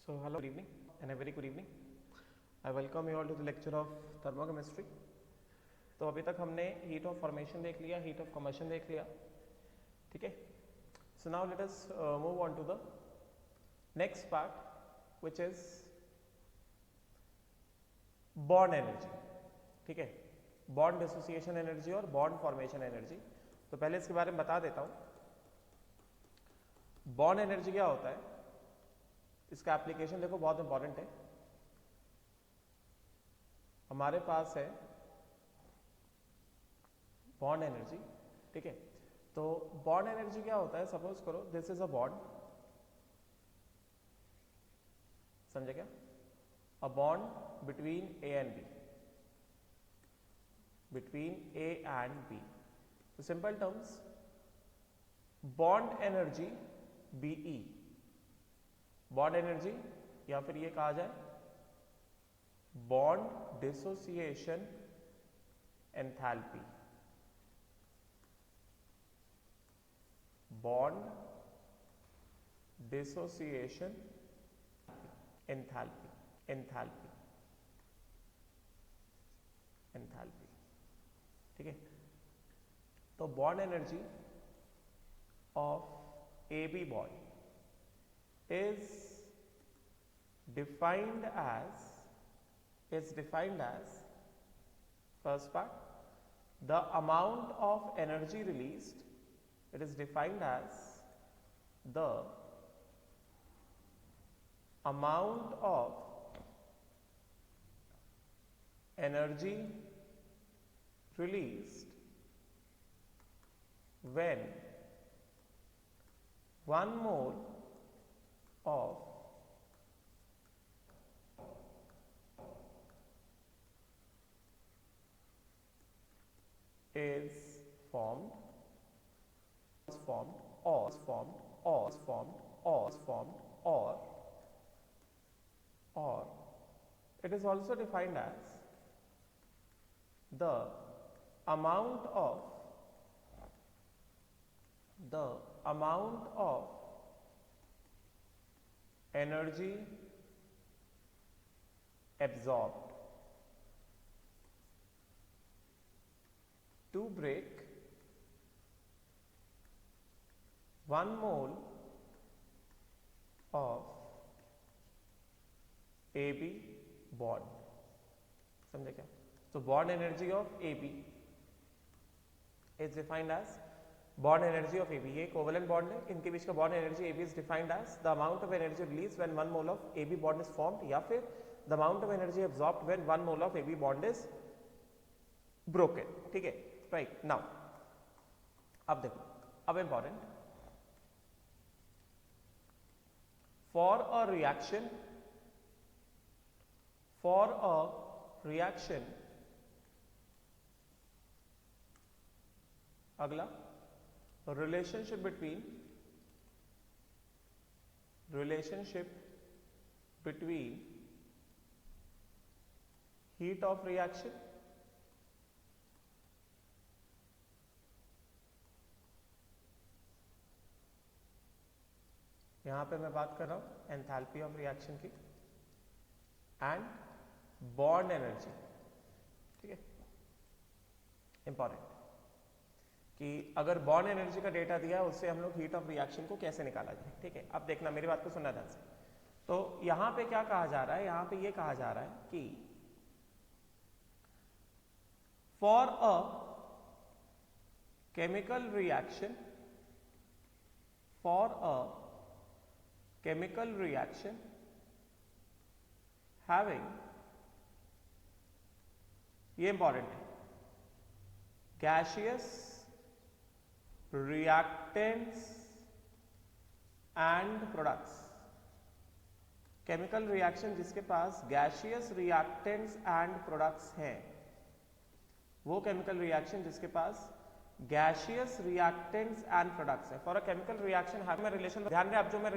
So hello, good evening and a very good evening. I welcome you all to the lecture of thermochemistry. तो अभी तक हमने heat of formation देख लिया, heat of combustion देख लिया, ठीक है. So now let us move on to the next part, which is bond energy. ठीक है, bond dissociation energy और bond formation energy. तो पहले इसके बारे में बता देता हूँ. बॉन्ड एनर्जी क्या होता है, इसका एप्लीकेशन देखो बहुत इंपॉर्टेंट है. हमारे पास है बॉन्ड एनर्जी, ठीक है. तो बॉन्ड एनर्जी क्या होता है, सपोज करो दिस इज अ बॉन्ड, समझे क्या, a bond between A and B, between A and B. तो simple terms, bond energy BE, bond energy, या फिर ये कहा जाए bond dissociation enthalpy, bond dissociation enthalpy, enthalpy, enthalpy, ठीक है. तो bond energy of AB bond is defined as first part, the amount of energy released. It is defined as the amount of energy released when 1 mole of is formed or it is also defined as the amount of energy absorbed to break 1 mole of AB bond. समझे क्या? So bond energy of AB is defined as bond energy of AB. ये covalent bond है, इनके बीच का bond energy AB is defined as the amount of energy release when 1 mole of AB bond is formed, या फिर the amount of energy absorbed when 1 mole of AB bond is broken. ठीक है, right. Now अब देखो, अब important, for a reaction, अगला relationship between heat of reaction यहां पे मैं बात कर रहा हूं एंथैल्पी ऑफ रिएक्शन की, एंड बॉन्ड एनर्जी. ठीक है, इंपॉर्टेंट कि अगर बॉन्ड एनर्जी का डेटा दिया है उससे हम लोग हीट ऑफ रिएक्शन को कैसे निकाला जाए. ठीक है, अब देखना, मेरी बात को सुनना ध्यान से. तो यहां पे क्या कहा जा रहा है, यहां पे ये कहा जा रहा है कि for a chemical reaction having, ये इंपॉर्टेंट है, gaseous reactants and products. Chemical reaction जिसके पास गैसियस रिएक्टेंट्स एंड प्रोडक्ट्स हैं, वो केमिकल रिएक्शन जिसके पास गैसियस रिएक्टेंट्स एंड प्रोडक्ट्स है. फॉर अ केमिकल रिएक्शन मैं रिलेशन, ध्यान रहे आप जो मैं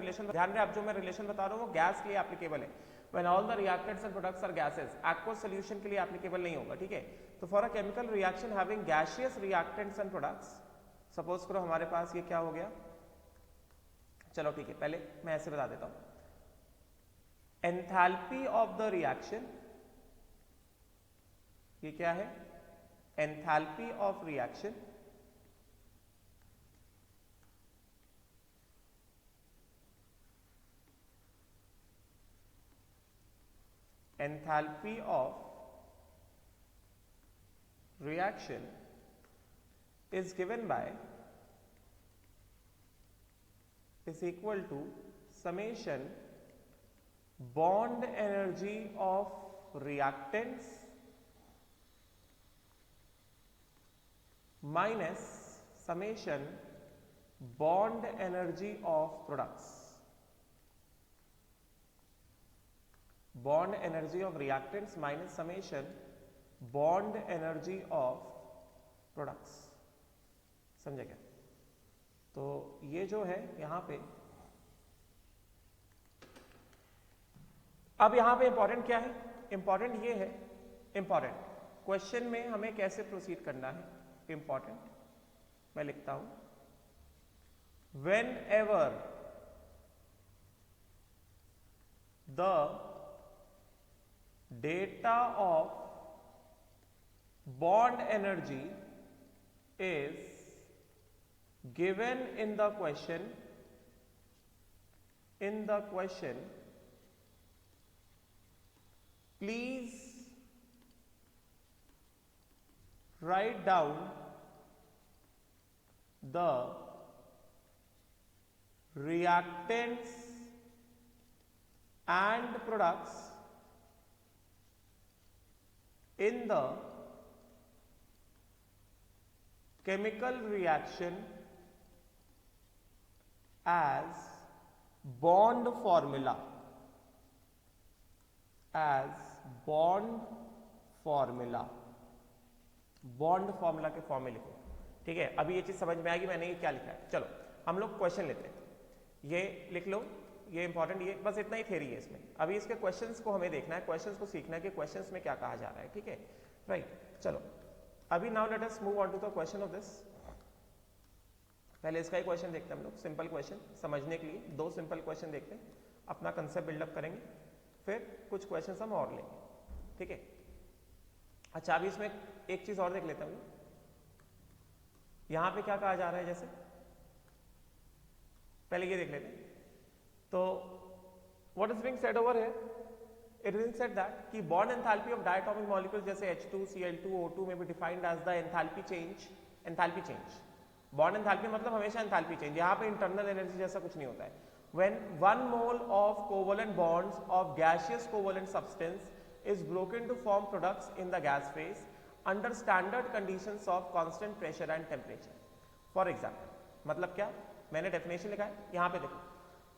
रिलेशन बता रहा हूं वो गैस के लिए एप्लीकेबल है. When all the reactants and products are gases, aqueous solution के लिए एप्लीकेबल नहीं होगा. ठीक है, तो for a chemical reaction having gaseous reactants and products, suppose करो हमारे पास ये क्या हो गया, चलो ठीक है, पहले मैं ऐसे बता देता हूं. एंथैल्पी ऑफ द रिएक्शन, ये क्या है? Enthalpy of reaction enthalpy of reaction is given by is equal to summation bond energy of reactants minus summation bond energy of products. Bond energy of reactants minus summation bond energy of products. समझे क्या? तो ये जो है यहां पे, अब यहां पे इंपॉर्टेंट क्या है? इंपॉर्टेंट ये है, इंपॉर्टेंट क्वेश्चन में हमें कैसे प्रोसीड करना है, इंपॉर्टेंट मैं लिखता हूं, whenever the data of bond energy is given in the question, please write down the reactants and products in the chemical reaction as bond formula, bond formula के form में लिखो। ठीक है, अभी ये चीज समझ में आएगी मैंने ये क्या लिखा है। चलो हम लोग क्वेश्चन लेते हैं, ये लिख लो, ये इंपॉर्टेंट, ये बस इतना ही थ्योरी है इसमें। अभी इसके क्वेश्चंस को हमें देखना है, क्वेश्चंस को सीखना है कि क्वेश्चंस में क्या कहा जा रहा है। ठीक है, राइट। चलो अभी now let us move on to the question of this. पहले इसका ही क्वेश्चन देखते हैं हम लोग, सिंपल क्वेश्चन समझने के लिए। दो सिंपल क्वेश्चन देखते हैं, अपना कंसेप्ट बिल्डअप करेंगे, फिर कुछ क्वेश्चन हम और लेंगे। ठीक है, अच्छा अभी इसमें एक चीज और देख लेते हैं हम लोग। यहां पे क्या कहा जा रहा है, जैसे पहले ये देख लेते हैं। तो what is being said over here, it is being said that कि bond enthalpy of diatomic molecules जैसे H2, Cl2, O2 में be defined as the enthalpy change. Enthalpy change, bond enthalpy मतलब हमेशा एंथैल्पी चेंज, यहां पे internal energy जैसा कुछ नहीं होता है। When 1 mole of covalent bonds of gaseous covalent substance is broken to form products in the gas phase under standard conditions of constant pressure and temperature. For example, मतलब क्या, मैंने डेफिनेशन लिखा है यहाँ पे देखो।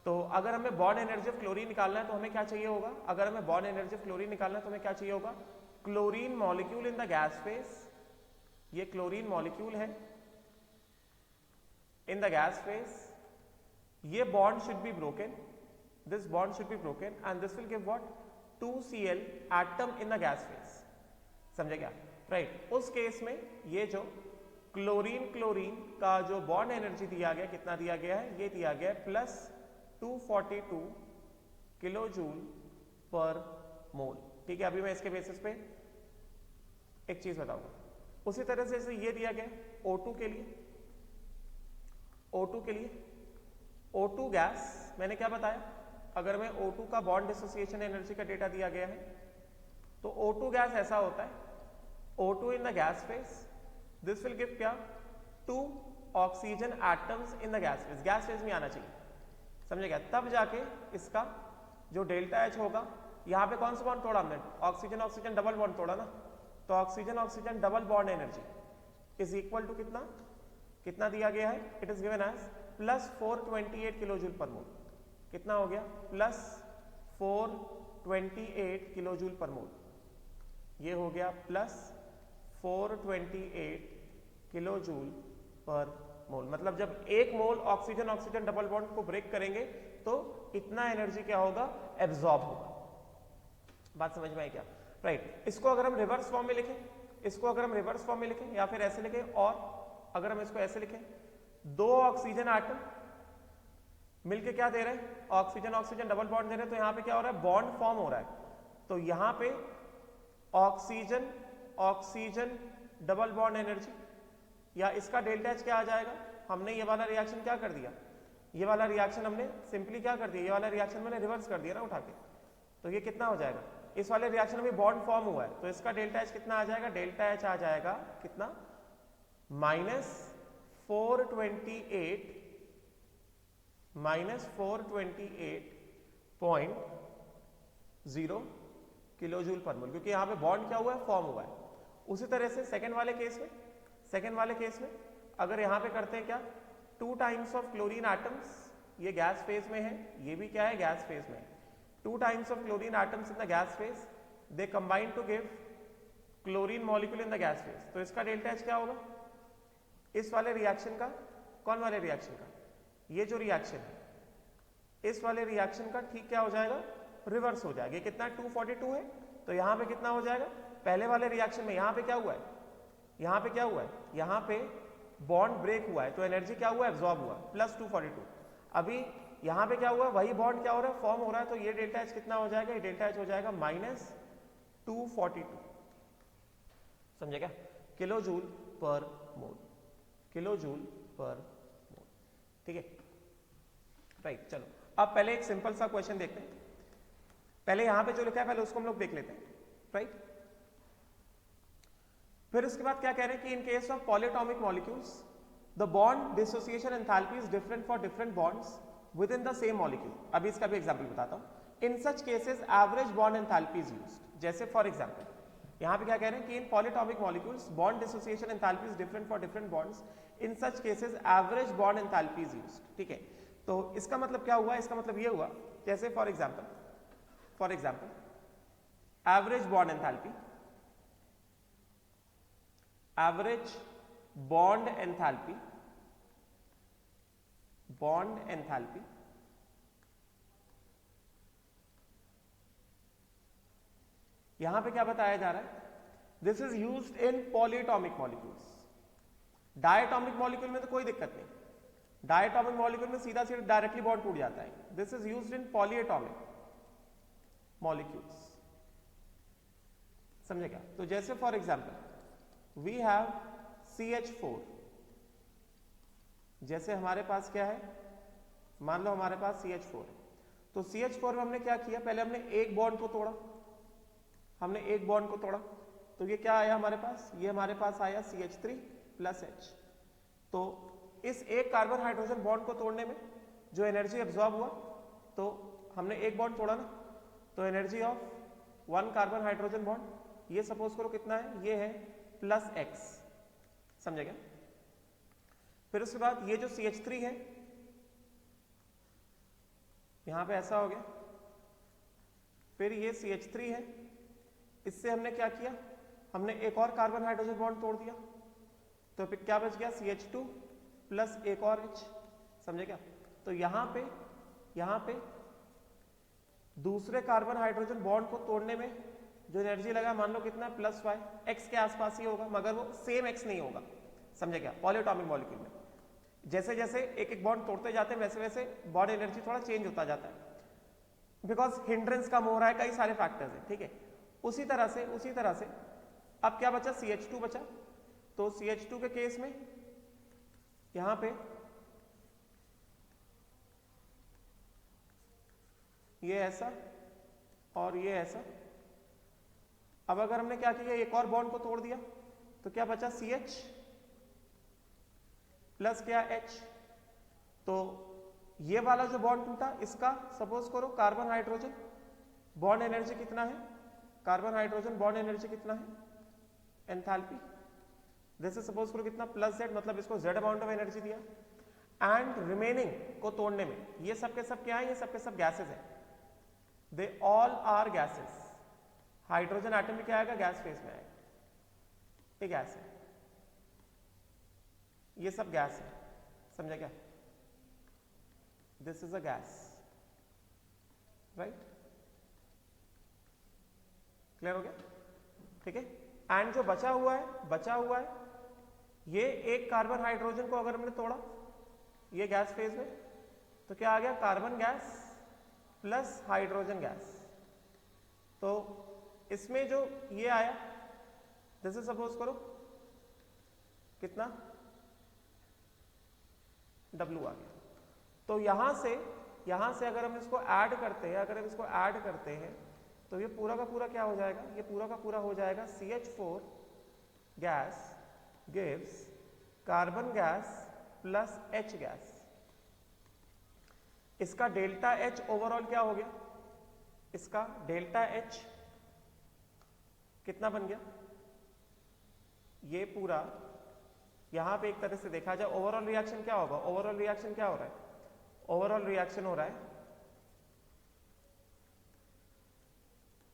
तो अगर हमें बॉन्ड एनर्जी ऑफ क्लोरीन निकालना है तो हमें क्या चाहिए होगा, अगर हमें बॉन्ड एनर्जी ऑफ क्लोरीन निकालना है तो हमें क्या चाहिए होगा, chlorine molecule in the gas phase. ये क्लोरीन मॉलिक्यूल है इन द गैस फेज, ये bond should be broken, this bond should be broken and this will give what, 2Cl atom in the gas phase. समझे क्या, right. उस case में ये जो chlorine का जो बॉन्ड एनर्जी दिया गया, कितना दिया गया है, ये दिया गया है प्लस 242 किलो जूल पर मोल। ठीक है, अभी मैं इसके बेसिस पे एक चीज बताऊंगा। उसी तरह से जैसे ये दिया गया O2 के लिए, O2 के लिए, O2 गैस, मैंने क्या बताया, अगर मैं O2 का बॉन्ड डिसोसिएशन एनर्जी का डेटा दिया गया है तो O2 गैस ऐसा होता है, O2 in the gas phase, this will give क्या, 2 oxygen atoms in the gas phase. Gas phase में आना चाहिए, समझे क्या, तब जाके इसका जो डेल्टा H होगा, यहां पे कौन सा बॉन्ड तोड़ा हमने, ऑक्सीजन ऑक्सीजन डबल बॉन्ड तोड़ा ना, तो oxygen oxygen double bond energy is equal to कितना, कितना दिया गया है, it is given as plus 428 kilo joule per mole. कितना हो गया, प्लस 428 किलो जूल पर मोल, ये हो गया प्लस 428 किलो जूल पर मोल। मतलब जब एक मोल ऑक्सीजन ऑक्सीजन डबल बॉन्ड को ब्रेक करेंगे तो इतना एनर्जी क्या होगा, एब्जॉर्ब होगा। बात समझ में आई क्या, राइट। इसको अगर हम रिवर्स फॉर्म में लिखें, इसको अगर हम रिवर्स फॉर्म में लिखें या फिर ऐसे लिखें, और अगर हम इसको ऐसे लिखें, 2 ऑक्सीजन एटम मिलके क्या दे रहे हैं, ऑक्सीजन ऑक्सीजन डबल बॉन्ड दे रहे हैं, तो यहाँ पे क्या हो रहा है, बॉन्ड फॉर्म हो रहा है। तो यहाँ पे oxygen oxygen double bond energy, या इसका डेल्टा एच क्या आ जाएगा, हमने ये वाला रिएक्शन क्या कर दिया, ये वाला रिएक्शन हमने सिंपली क्या कर दिया, ये वाला रिएक्शन मैंने रिवर्स कर दिया ना उठा के, तो ये कितना हो जाएगा, इस वाले रिएक्शन में बॉन्ड फॉर्म हुआ है, तो इसका डेल्टा एच कितना आ जाएगा, डेल्टा एच आ जाएगा कितना, -428.0 किलोजूल पर मोल, क्योंकि यहाँ पे बॉन्ड क्या हुआ है, फॉर्म हुआ है। उसी तरह से सेकेंड वाले केस में अगर यहाँ पे करते हैं क्या, 2 टाइम्स ऑफ क्लोरीन एटम्स, ये गैस फेज में है, ये भी क्या है, गैस फेज में है, 2 times of chlorine atoms in the gas phase, they combine to give chlorine molecule in the gas phase, तो इसका डेल्टा एच क्या होगा, इस वाले रिएक्शन का, कौन वाले रिएक्शन का, ये जो रिएक्शन है, इस वाले रिएक्शन का ठीक क्या हो जाएगा, रिवर्स हो जाएगा। ये कितना 242 है, तो यहाँ पे कितना हो जाएगा, पहले वाले रिएक्शन में यहाँ पे क्या हुआ है, यहाँ पे क्या हुआ है, यहाँ पे बॉन्ड ब्रेक हुआ है, तो एनर्जी क्या हुआ, एब्जॉर्ब हुआ, +242। अभी यहाँ पे क्या हुआ, वही बॉन्ड क्या हो रहा है, फॉर्म हो रहा है, तो ये डेल्टा एच कितना हो जाएगा, ये डेल्टा एच हो जाएगा -242, समझे क्या, किलोजूल पर मोल, किलोजूल पर मोल, ठीक है, राइट। चलो अब पहले एक सिंपल सा क्वेश्चन देखते हैं, पहले यहां पे जो लिखा है पहले उसको हम लोग देख लेते हैं, राइट। फिर उसके बाद क्या कह रहे हैं कि in case of polyatomic molecules the bond dissociation enthalpy is different for different bonds with in the same molecule. अभी इसका भी एग्जांपल बताता हूं। In such cases average bond enthalpy is used. जैसे फॉर एग्जांपल यहां पे क्या कह रहे हैं कि in polyatomic molecules bond dissociation enthalpy is different for different bonds, in such cases average bond enthalpy is used, ठीक है। तो इसका मतलब क्या हुआ, इसका मतलब ये हुआ, जैसे for example average bond enthalpy, average bond enthalpy, bond enthalpy यहां पे क्या बताया जा रहा है, this is used in polyatomic molecules. Diatomic molecule में तो कोई दिक्कत नहीं, डायटॉमिक मॉलिक्यूल में सीधा सीधा डायरेक्टली बॉन्ड टूट जाता है। This is used in polyatomic molecules, समझे क्या। तो जैसे for example we have CH4, जैसे हमारे पास क्या है, मान लो हमारे पास CH4 है, तो CH4 में हमने क्या किया, पहले हमने एक बॉन्ड को तोड़ा, हमने एक बॉन्ड को तोड़ा, तो ये क्या आया हमारे पास, ये हमारे पास आया CH3 + H। तो इस एक कार्बन हाइड्रोजन बॉन्ड को तोड़ने में जो एनर्जी एब्जॉर्ब हुआ, तो हमने एक बॉन्ड तोड़ा ना, तो energy of 1 carbon hydrogen bond, ये सपोज करो कितना है, ये है +X, समझे क्या। फिर उसके बाद ये जो CH3 है, यहां पे ऐसा हो गया, फिर ये CH3 है, इससे हमने क्या किया, हमने एक और कार्बन हाइड्रोजन बॉन्ड तोड़ दिया, तो फिर क्या बच गया, CH2 + एक और H, समझे क्या। तो यहां पे दूसरे कार्बन हाइड्रोजन बॉन्ड को तोड़ने में जो एनर्जी लगा, मान लो कितना, +Y, X के आसपास ही होगा, मगर वो सेम X नहीं होगा, समझे क्या। पॉलीएटॉमिक मॉलिक्यूल में जैसे जैसे एक एक बॉन्ड तोड़ते जाते हैं, वैसे वैसे बॉन्ड एनर्जी थोड़ा चेंज होता जाता है, बिकॉज हिंड्रेंस कम हो रहा है, कई सारे फैक्टर्स हैं, ठीक है। उसी तरह से अब क्या बचा, CH2 बचा, तो CH2 के केस में यहां पे ये ऐसा और ये ऐसा। अब अगर हमने क्या किया, एक और बॉन्ड को तोड़ दिया, तो क्या बचा, CH + क्या, H। तो ये वाला जो बॉन्ड टूटा, इसका सपोज करो कार्बन हाइड्रोजन बॉन्ड एनर्जी कितना है, कार्बन हाइड्रोजन बॉन्ड एनर्जी कितना है, एंथैल्पी, जैसे सपोज करो कितना, +Z, मतलब इसको Z अमाउंट ऑफ एनर्जी दिया। एंड रिमेनिंग को तोड़ने में ये सब के सब क्या है, ये सब के सब गैसेस है, they all are gases. Hydrogen atom भी क्या आएगा, गैस फेज में आएगा, ये गैस है, ये सब गैस है, समझा क्या। This is a gas, right, clear हो गया, ठीक है। एंड जो बचा हुआ है ये एक कार्बन हाइड्रोजन को अगर हमने तोड़ा, ये गैस फेज में, तो क्या आ गया, carbon gas plus hydrogen gas. तो इसमें जो ये आया, जैसे सपोज करो कितना W आ गया। तो यहां से अगर हम इसको ऐड करते हैं, तो ये पूरा का पूरा क्या हो जाएगा, ये पूरा का पूरा हो जाएगा CH4 gas gives carbon gas plus H gas. इसका डेल्टा H ओवरऑल क्या हो गया, इसका डेल्टा H कितना बन गया, ये पूरा यहां पे एक तरह से देखा जाए ओवरऑल रिएक्शन क्या होगा, ओवरऑल रिएक्शन क्या हो रहा है, ओवरऑल रिएक्शन हो रहा है,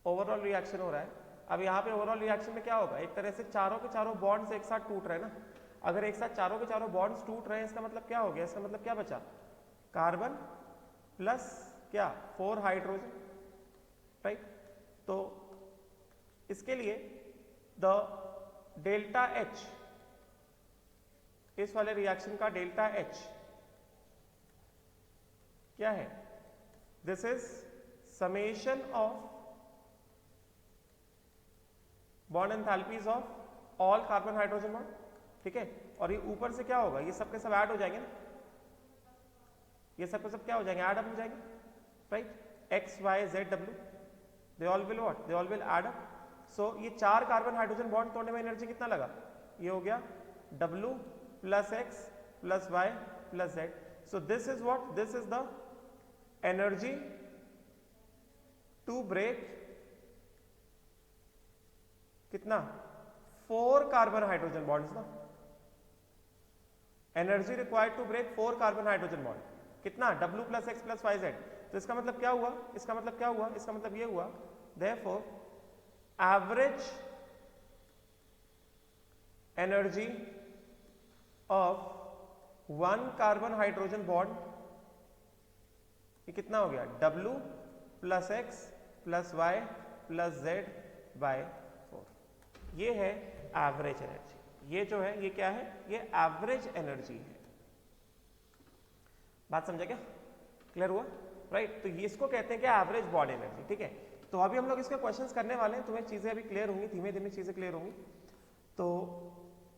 ओवरऑल रिएक्शन हो रहा है। अब यहाँ पे ओवरऑल रिएक्शन में क्या होगा, एक तरह से चारों के चारों बॉन्ड्स एक साथ टूट रहे हैं ना। अगर एक साथ चारों के चारों बॉन्ड्स टूट रहे हैं, इसका मतलब क्या हो गया, इसका मतलब क्या बचा, कार्बन प्लस क्या 4 हाइड्रोजन, राइट। तो इसके लिए द डेल्टा H, इस वाले रिएक्शन का डेल्टा H क्या है, this is summation of bond enthalpies of all carbon hydrogen bond, ठीक है। और ये ऊपर से क्या होगा, ये सब के सब ऐड हो जाएंगे ना, ये सब के सब क्या हो जाएंगे, ऐड अप हो जाएंगे, right. X Y Z W they all will what, they all will add up. So ये 4 कार्बन हाइड्रोजन बॉन्ड तोड़ने में एनर्जी कितना लगा, ये हो गया W plus X plus Y plus Z। So this is what, this is the energy to break कितना 4 carbon hydrogen bonds ना, energy required to break 4 carbon hydrogen bond कितना, W plus X plus YZ। तो इसका मतलब क्या हुआ, इसका मतलब क्या हुआ, इसका मतलब ये हुआ, therefore average energy of 1 carbon hydrogen bond ये कितना हो गया, W plus X plus Y plus Z by 4। ये है एवरेज एनर्जी, ये जो है ये क्या है, ये एवरेज एनर्जी है। बात समझा क्या, क्लियर हुआ, राइट। तो ये इसको कहते हैं क्या, एवरेज बॉडी एनर्जी, ठीक है। तो अभी हम लोग इसके क्वेश्चंस करने वाले हैं, तुम्हें चीजें अभी क्लियर होंगी, धीमे धीमे चीजें क्लियर होंगी। तो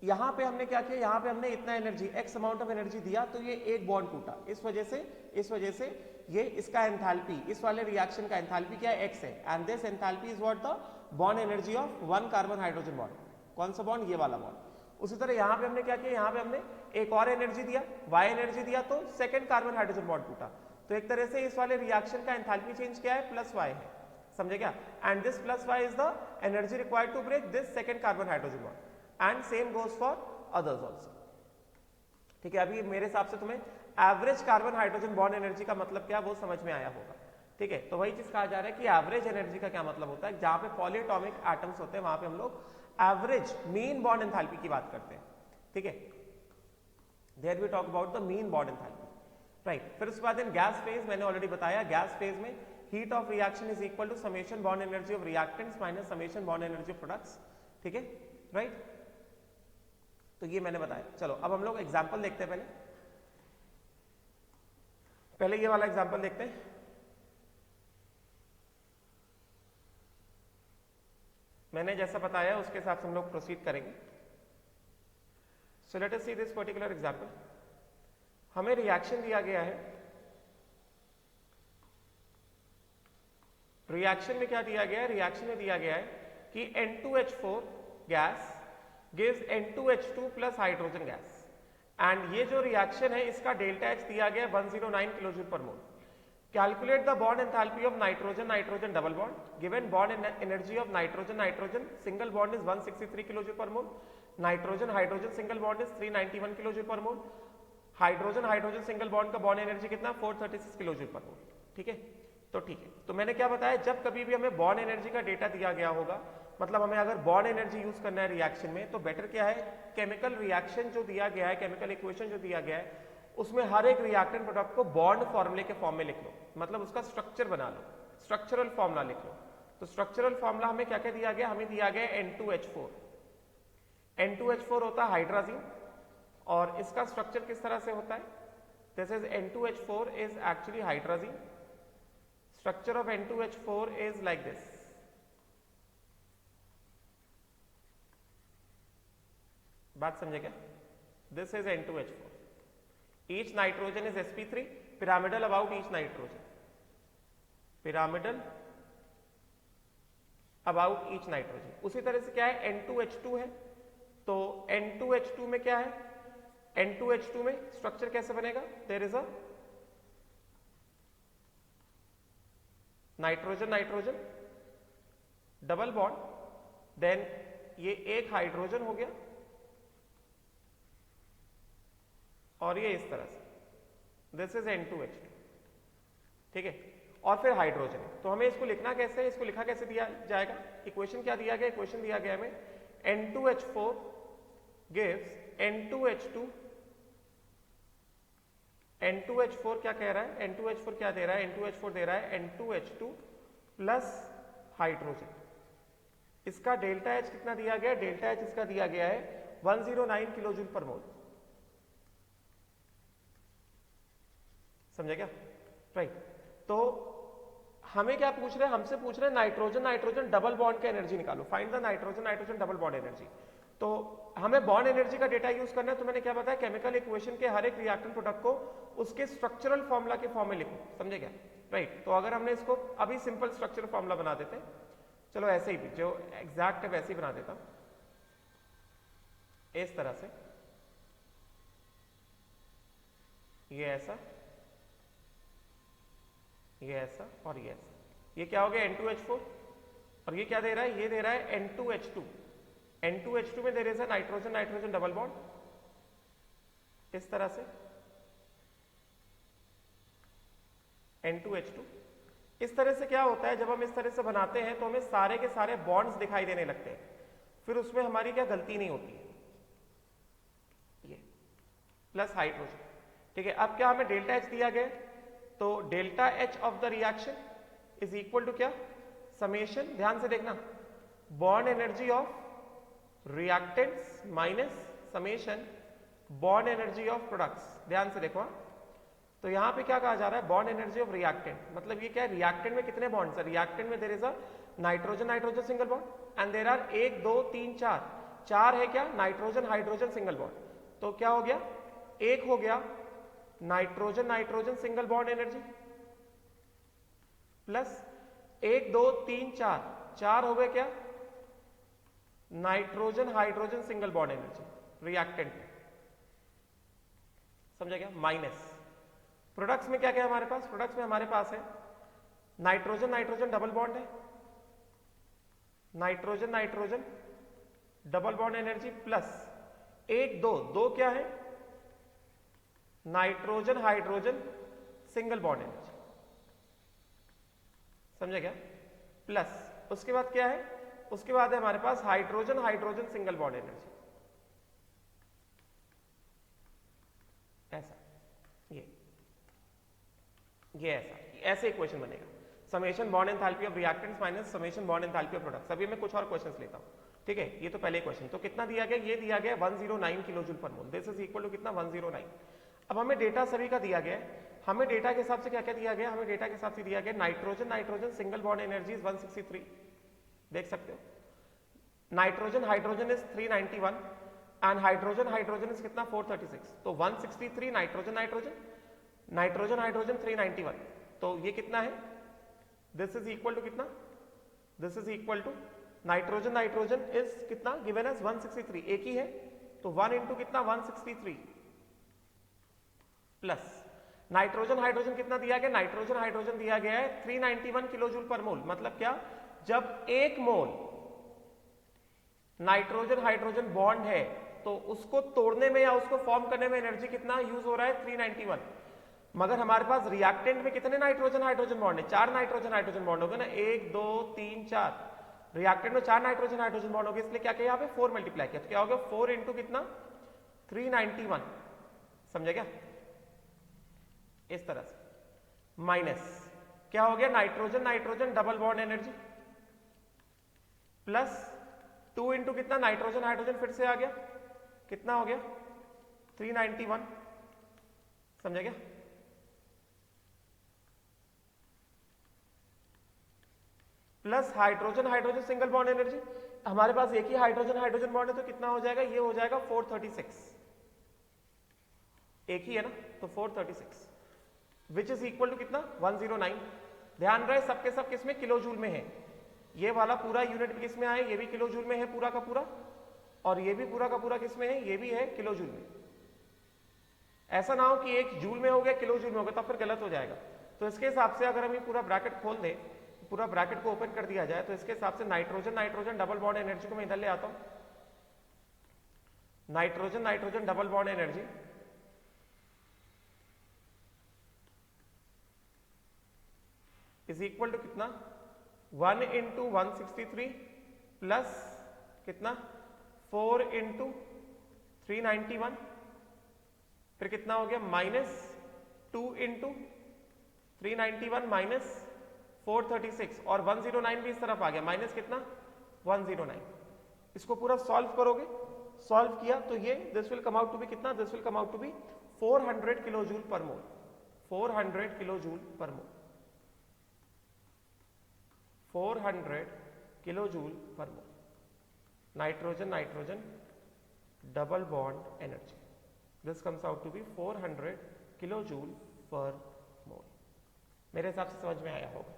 यहाँ पे हमने क्या किया, यहाँ पे हमने इतना energy x amount of energy दिया, तो ये एक बॉन्ड टूटा, इस वजह से ये इसका एंथैल्पी, इस वाले रिएक्शन का एंथैल्पी क्या है, एक्स है, and this enthalpy is what, the bond energy of 1 carbon hydrogen bond. कौन सा बॉन्ड, ये वाला बॉन्ड। उसी तरह यहाँ पे हमने क्या किया, यहाँ पे हमने एक और एनर्जी दिया, y एनर्जी दिया, तो सेकंड कार्बन हाइड्रोजन बॉन्ड टूटा। तो एक तरह से इस वाले रिएक्शन का एंथैल्पी चेंज क्या है, प्लस y है, समझे क्या। And this plus y is the energy required to break this second carbon hydrogen bond, and same goes for others also, ठीक है। अभी मेरे हिसाब से तुम्हें average carbon hydrogen bond energy का मतलब क्या वो समझ में आया होगा, ठीक है। तो वही चीज कहा जा रहा है कि एवरेज एनर्जी का क्या मतलब होता है, जहां पे पॉलीएटॉमिक एटम्स होते हैं वहां पे हम लोग एवरेज मीन बॉन्ड एंथैल्पी की बात करते हैं, ठीक है। There we talk about the mean bond enthalpy, right. फिर उसके बाद इन गैस फेज मैंने ऑलरेडी बताया, गैस फेज में heat of reaction is equal to summation bond energy of reactants minus summation bond energy of products, ठीक है, right. तो ये मैंने बताया। चलो अब हम लोग एग्जांपल देखते हैं, पहले ये वाला एग्जांपल देखते हैं। मैंने जैसा बताया उसके हिसाब से हम लोग प्रोसीड करेंगे। So let us see this particular example. हमें रिएक्शन दिया गया है, रिएक्शन में क्या दिया गया है, रिएक्शन में दिया गया है कि N2H4 gas gives N2H2 plus hydrogen gas, and ये जो रिएक्शन है इसका डेल्टा H दिया गया है 109 kilojoule per mole. Calculate the bond enthalpy of nitrogen nitrogen double bond. Given bond energy of nitrogen nitrogen single bond is 163 kilojoule per mole, nitrogen hydrogen single bond is 391 kilojoule per mole, hydrogen hydrogen single bond का bond energy कितना 436 kilojoule per मोल, ठीक है। तो ठीक है, तो मैंने क्या बताया, जब कभी भी हमें बॉन्ड एनर्जी का डेटा दिया गया होगा, मतलब हमें अगर बॉन्ड एनर्जी यूज करना है रिएक्शन में, तो बेटर क्या है, केमिकल रिएक्शन जो दिया गया है, केमिकल इक्वेशन जो दिया गया है, उसमें हर एक रिएक्टेंट प्रोडक्ट को बॉन्ड फॉर्मूले के फॉर्म में लिख लो, मतलब उसका स्ट्रक्चर बना लो, स्ट्रक्चरल फॉर्मूला लिख लो। तो स्ट्रक्चरल फॉर्मूला हमें क्या क्या दिया गया, हमें दिया गया N2H4। N2H4 होता है हाइड्राजीन, और इसका स्ट्रक्चर किस तरह से होता है, This is N2H4 is actually hydrazine. Structure of N2H4 is like this. बात समझे क्या? This is N2H4. Each nitrogen is sp3, pyramidal about each nitrogen. Pyramidal about each nitrogen. उसी तरह से क्या है, N2H2 है, तो N2H2 में क्या है, N2H2 में स्ट्रक्चर कैसे बनेगा? There is a nitrogen nitrogen double bond, then ये एक हाइड्रोजन हो गया और ये इस तरह से, दिस इज N2H2, ठीक है, और फिर हाइड्रोजन। तो हमें इसको लिखना कैसे है, इसको लिखा कैसे दिया जाएगा? इक्वेशन क्या दिया गया? इक्वेशन दिया गया हमें N2H4 gives N2H2, N2H4 क्या कह रहा है, N2H4 क्या दे रहा है, N2H4 दे रहा है N2H2 प्लस हाइड्रोजन। इसका डेल्टा H कितना दिया गया? डेल्टा H इसका दिया गया है 109 किलो जूल पर मोल। समझे क्या? राइट। तो हमें क्या पूछ रहे हैं? हमसे पूछ रहे हैं नाइट्रोजन नाइट्रोजन डबल बॉन्ड का एनर्जी निकालो, find the nitrogen nitrogen double bond energy. तो हमें बॉन्ड एनर्जी का डेटा यूज करना है। तो मैंने क्या बताया, केमिकल इक्वेशन के हर एक रिएक्टेंट प्रोडक्ट को उसके स्ट्रक्चरल फॉर्मूला के फॉर्म में लिखो। समझे क्या? राइट। तो अगर हमने इसको अभी सिंपल स्ट्रक्चरल फॉर्मूला बना देते हैं, चलो ऐसे ही भी जो एग्जैक्ट है वैसे ही बना देता हूं, इस तरह से, ये ऐसा, ये ऐसा और ये ऐसा। ये क्या हो गया? N2H4, और ये क्या दे रहा है? ये दे रहा है N2H2। N2H2 में there is nitrogen nitrogen double bond, इस तरह से N2H2। इस तरह से क्या होता है, जब हम इस तरह से बनाते हैं तो हमें सारे के सारे बॉन्ड्स दिखाई देने लगते हैं, फिर उसमें हमारी क्या गलती नहीं होती है, ये प्लस हाइड्रोजन, ठीक है। अब क्या हमें डेल्टा H दिया गया, तो delta H of the reaction is equal to क्या? समेशन, ध्यान से देखना, bond energy of reactants minus summation bond energy of products. ध्यान से देखो, तो यहां पे क्या कहा जा रहा है? बॉन्ड एनर्जी ऑफ रिएक्टेंट, मतलब ये क्या है? रिएक्टेंट में कितने बॉन्ड्स है? रिएक्टेंट में there is a nitrogen nitrogen single bond and there are 1 2 3 4, 4 है क्या? Nitrogen hydrogen single bond. तो क्या हो गया? एक हो गया nitrogen nitrogen single bond energy plus 1 2 3 4, 4 हो गए क्या? Nitrogen hydrogen single bond energy reactant में। समझा क्या? माइनस प्रोडक्ट्स में क्या क्या है हमारे पास? प्रोडक्ट्स में हमारे पास है नाइट्रोजन नाइट्रोजन डबल बॉन्ड है, nitrogen nitrogen double bond energy plus 1 2, 2 क्या है? Nitrogen hydrogen single bond energy. समझा क्या? प्लस उसके बाद क्या है? उसके बाद है हमारे पास hydrogen hydrogen single bond energy, ऐसा, ये ऐसा, ऐसे इक्वेशन बनेगा। Summation bond enthalpy of reactants minus summation bond enthalpy of products. अभी मैं कुछ और क्वेश्चंस लेता हूं, ठीक है। ये तो पहले क्वेश्चन, तो कितना दिया गया? ये दिया गया 109 kilo joule per mole. This is equal to कितना? 109। अब हमें डेटा सभी का दिया गया है। हमें डेटा के हिसाब से क्या क्या दिया गया? हमें डेटा के हिसाब से दिया गया nitrogen nitrogen single bond energy is 163, देख सकते हो। Nitrogen hydrogen is 391 and hydrogen hydrogen is कितना? 436। तो 163 नाइट्रोजन नाइट्रोजन, नाइट्रोजन हाइड्रोजन 391, तो ये कितना है? दिस इज इक्वल टू कितना? This is equal to nitrogen nitrogen is कितना? गिवन एज 163, एक ही है, तो 1 इंटू कितना? 163 प्लस नाइट्रोजन हाइड्रोजन कितना दिया गया? नाइट्रोजन हाइड्रोजन दिया गया है 391 किलो जूल पर मोल। मतलब क्या? जब 1 मोल नाइट्रोजन हाइड्रोजन बॉन्ड है तो उसको तोड़ने में या उसको फॉर्म करने में एनर्जी कितना यूज हो रहा है? 391। मगर हमारे पास रिएक्टेंट में कितने नाइट्रोजन हाइड्रोजन बॉन्ड है? 4 नाइट्रोजन हाइड्रोजन बॉन्ड हो गए ना, 1 2 3 4। रिएक्टेंट में 4 नाइट्रोजन हाइड्रोजन बॉन्ड हो गए, इसलिए क्या किया? यहाँ पे 4 मल्टीप्लाई किया, तो क्या हो गया? 4 इंटू कितना? 391। समझे क्या? इस तरह से माइनस क्या हो गया? Nitrogen nitrogen double bond energy plus 2 into कितना? नाइट्रोजन हाइड्रोजन फिर से आ गया, कितना हो गया? 391 समझा क्या? Plus hydrogen hydrogen single bond energy, हमारे पास एक ही हाइड्रोजन हाइड्रोजन बॉन्ड है तो कितना हो जाएगा, ये हो जाएगा 436, एक ही है ना, तो 436 विच इज इक्वल टू कितना 109। ध्यान रहे सबके सब किस में, किलो जूल में है। ये वाला पूरा यूनिट किस में आए, ये भी किलो जूल में है पूरा का पूरा, और ये भी पूरा का पूरा किस में है, ये भी है किलो जूल में। ऐसा ना हो कि एक जूल में हो गया किलो जूल में हो गया, तब फिर गलत हो जाएगा। तो इसके हिसाब से अगर हम ये पूरा ब्रैकेट खोल दें, पूरा ब्रैकेट को ओपन कर दिया जाए, तो इसके हिसाब से nitrogen nitrogen double bond energy को मैं इधर ले आता हूं, nitrogen nitrogen double bond energy is equal to कितना 1 इंटू 163 प्लस कितना 4 इंटू 391, फिर कितना हो गया माइनस 2 इंटू 391 माइनस 436, और 109 भी इस तरफ आ गया, माइनस कितना 109। इसको पूरा सॉल्व करोगे, सॉल्व किया तो ये this will come out to be कितना, this will come out to be 400 kilo joule per mole, 400 kilo joule per mole, 400 kilo joule per mole nitrogen nitrogen double bond energy, this comes out to be 400 kilo joule per mole. मेरे हिसाब से समझ में आया होगा,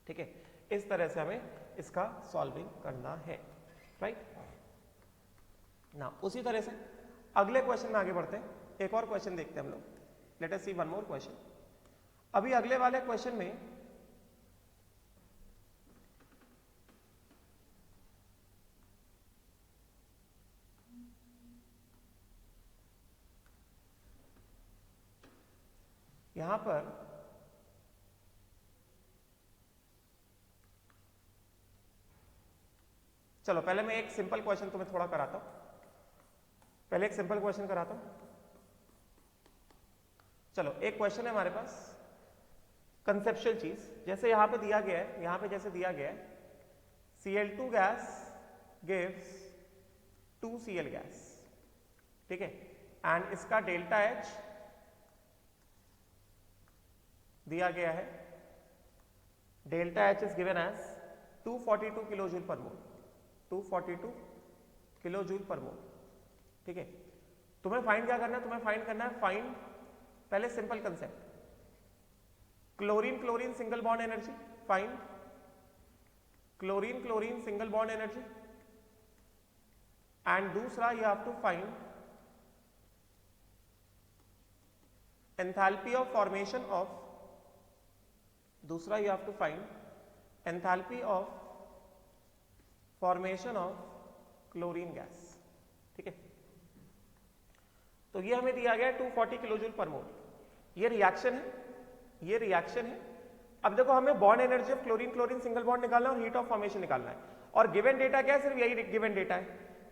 ठीक है। इस तरह से हमें इसका सॉल्विंग करना है, राइट ना। उसी तरह से अगले क्वेश्चन में आगे बढ़ते हैं, एक और क्वेश्चन देखते हैं हम लोग, लेट अस सी वन मोर क्वेश्चन। अभी अगले वाले क्वेश्चन में यहां पर चलो पहले मैं एक सिंपल क्वेश्चन तुम्हें थोड़ा कराता हूं, पहले एक सिंपल क्वेश्चन कराता हूं। चलो एक क्वेश्चन है हमारे पास, कंसेप्चुअल चीज, जैसे यहां पे दिया गया है, यहां पे जैसे दिया गया है Cl2 gas gives 2Cl gas, ठीक है, एंड इसका डेल्टा H दिया गया है, delta H is given as 242 kilo joule per mole, 242 kilo joule per मोल, ठीक है। तुम्हें फाइंड क्या करना है, तुम्हें फाइंड करना है, फाइंड पहले simple concept, chlorine chlorine single bond energy, find chlorine chlorine single bond energy, and दूसरा you have to find enthalpy of formation of, दूसरा you have to find enthalpy of formation of chlorine gas, ठीक है। तो ये हमें दिया गया 240 kilo joule per मोल, ये रिएक्शन है, ये रिएक्शन है। अब देखो हमें bond energy of chlorine chlorine single bond निकालना है और हीट ऑफ फॉर्मेशन निकालना है, और गिवन डेटा क्या है, सिर्फ यही गिवन डेटा है।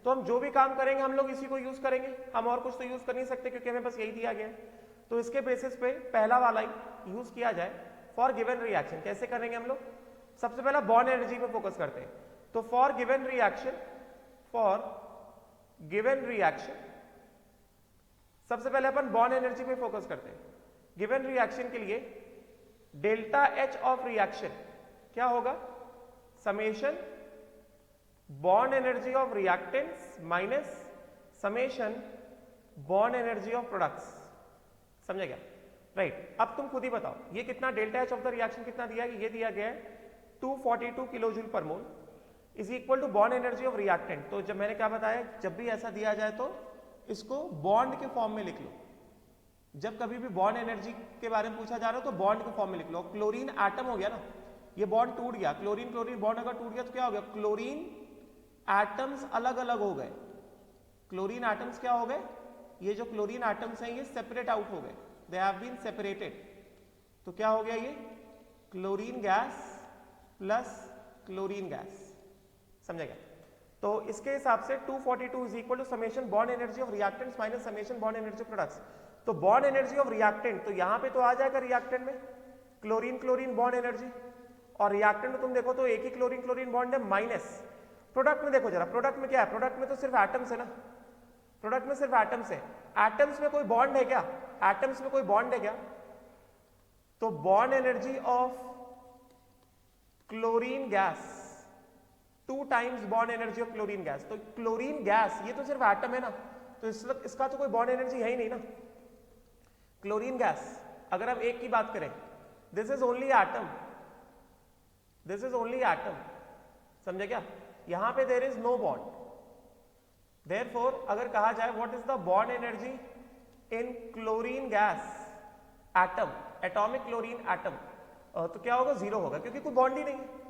तो हम जो भी काम करेंगे हम लोग इसी को यूज करेंगे, हम और कुछ तो यूज कर नहीं सकते क्योंकि हमें बस यही दिया गया है। तो इसके बेसिस पे पहला वाला ही यूज किया जाए फॉर गिवन रिएक्शन। कैसे करेंगे हम लोग, सबसे पहला बॉन्ड एनर्जी पे फोकस करते हैं, तो for given reaction, for given reaction सबसे पहले अपन बॉन्ड एनर्जी पे फोकस करते हैं। गिवन रिएक्शन के लिए डेल्टा H ऑफ रिएक्शन क्या होगा, summation bond energy of reactants minus summation bond energy of products, समझे क्या, राइट। अब तुम खुद ही बताओ ये कितना delta H of the reaction कितना दिया है, ये दिया गया है 242 kilo joule per mole is equal to bond energy of reactant. तो जब मैंने क्या बताया, जब भी ऐसा दिया जाए तो इसको बॉन्ड के फॉर्म में लिख लो, जब कभी भी बॉन्ड एनर्जी के बारे में पूछा जा रहा हो तो बॉन्ड के फॉर्म में लिख लो। क्लोरीन एटम हो गया ना, ये बॉन्ड टूट गया, क्लोरीन क्लोरीन बॉन्ड अगर टूट गया तो क्या हो गया, क्लोरीन एटम्स अलग अलग हो गए, क्लोरीन एटम्स क्या हो गए, ये जो क्लोरीन एटम्स हैं ये सेपरेट आउट हो गए, दे हैव बीन सेपरेटेड। तो क्या हो गया, ये chlorine gas plus chlorine gas, समझेगा। तो इसके हिसाब से 242 is equal to summation bond energy of reactants minus summation bond energy of products. तो बॉन्ड एनर्जी ऑफ रिएक्टेंट तो यहां पे तो आ जाएगा रिएक्टेंट में क्लोरीन क्लोरीन बॉन्ड एनर्जी, और रिएक्टेंट में तुम देखो तो एक ही क्लोरीन क्लोरीन बॉन्ड है माइनस। प्रोडक्ट में देखो जरा, प्रोडक्ट में क्या है, प्रोडक्ट में तो सिर्फ एटम्स है ना, प्रोडक्ट में सिर्फ एटम्स है, एटम्स में कोई बॉन्ड है क्या, एटम्स में कोई बॉन्ड है क्या? तो bond energy of chlorine gas 2 times bond energy of chlorine gas. तो क्लोरीन गैस ये तो सिर्फ एटम है ना, तो इसका तो कोई बॉन्ड एनर्जी है ही नहीं ना। क्लोरीन गैस अगर हम एक की बात करें, this is only atom, this is only atom, समझे क्या? यहां पे there is no bond, therefore अगर कहा जाए what is the bond energy in chlorine gas atom, atomic chlorine atom, तो क्या होगा? 0 होगा, क्योंकि कोई बॉन्ड ही नहीं है।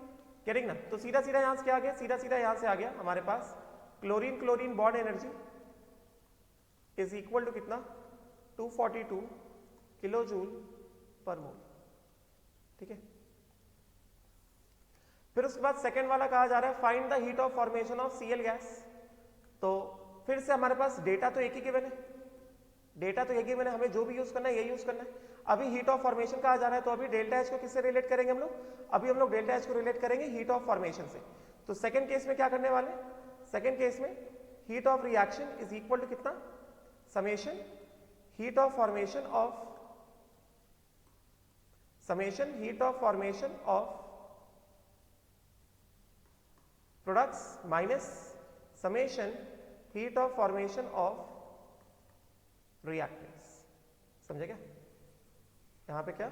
करेक्ट ना? तो सीधा सीधा यहां से क्या आ गया? सीधा सीधा यहां से आ गया हमारे पास chlorine chlorine bond energy is equal to कितना? 242 किलो जूल पर मोल। ठीक है, फिर उसके बाद सेकेंड वाला कहा जा रहा है find the heat of formation of Cl gas. तो फिर से हमारे पास डेटा तो एक ही गिवन है, डेटा तो एक ही गिवन है, हमें जो भी यूज करना है यही यूज करना है। अभी हीट ऑफ फॉर्मेशन कहा जा रहा है, तो अभी डेल्टा एच को किससे रिलेट करेंगे हम लोग? अभी हम लोग डेल्टा एच को रिलेट करेंगे हीट ऑफ फॉर्मेशन से। तो सेकंड केस में क्या करने वाले? सेकंड केस में heat of reaction is equal to कितना? Summation heat of formation of products minus summation heat of formation of reactants. समझे क्या? यहां पे क्या?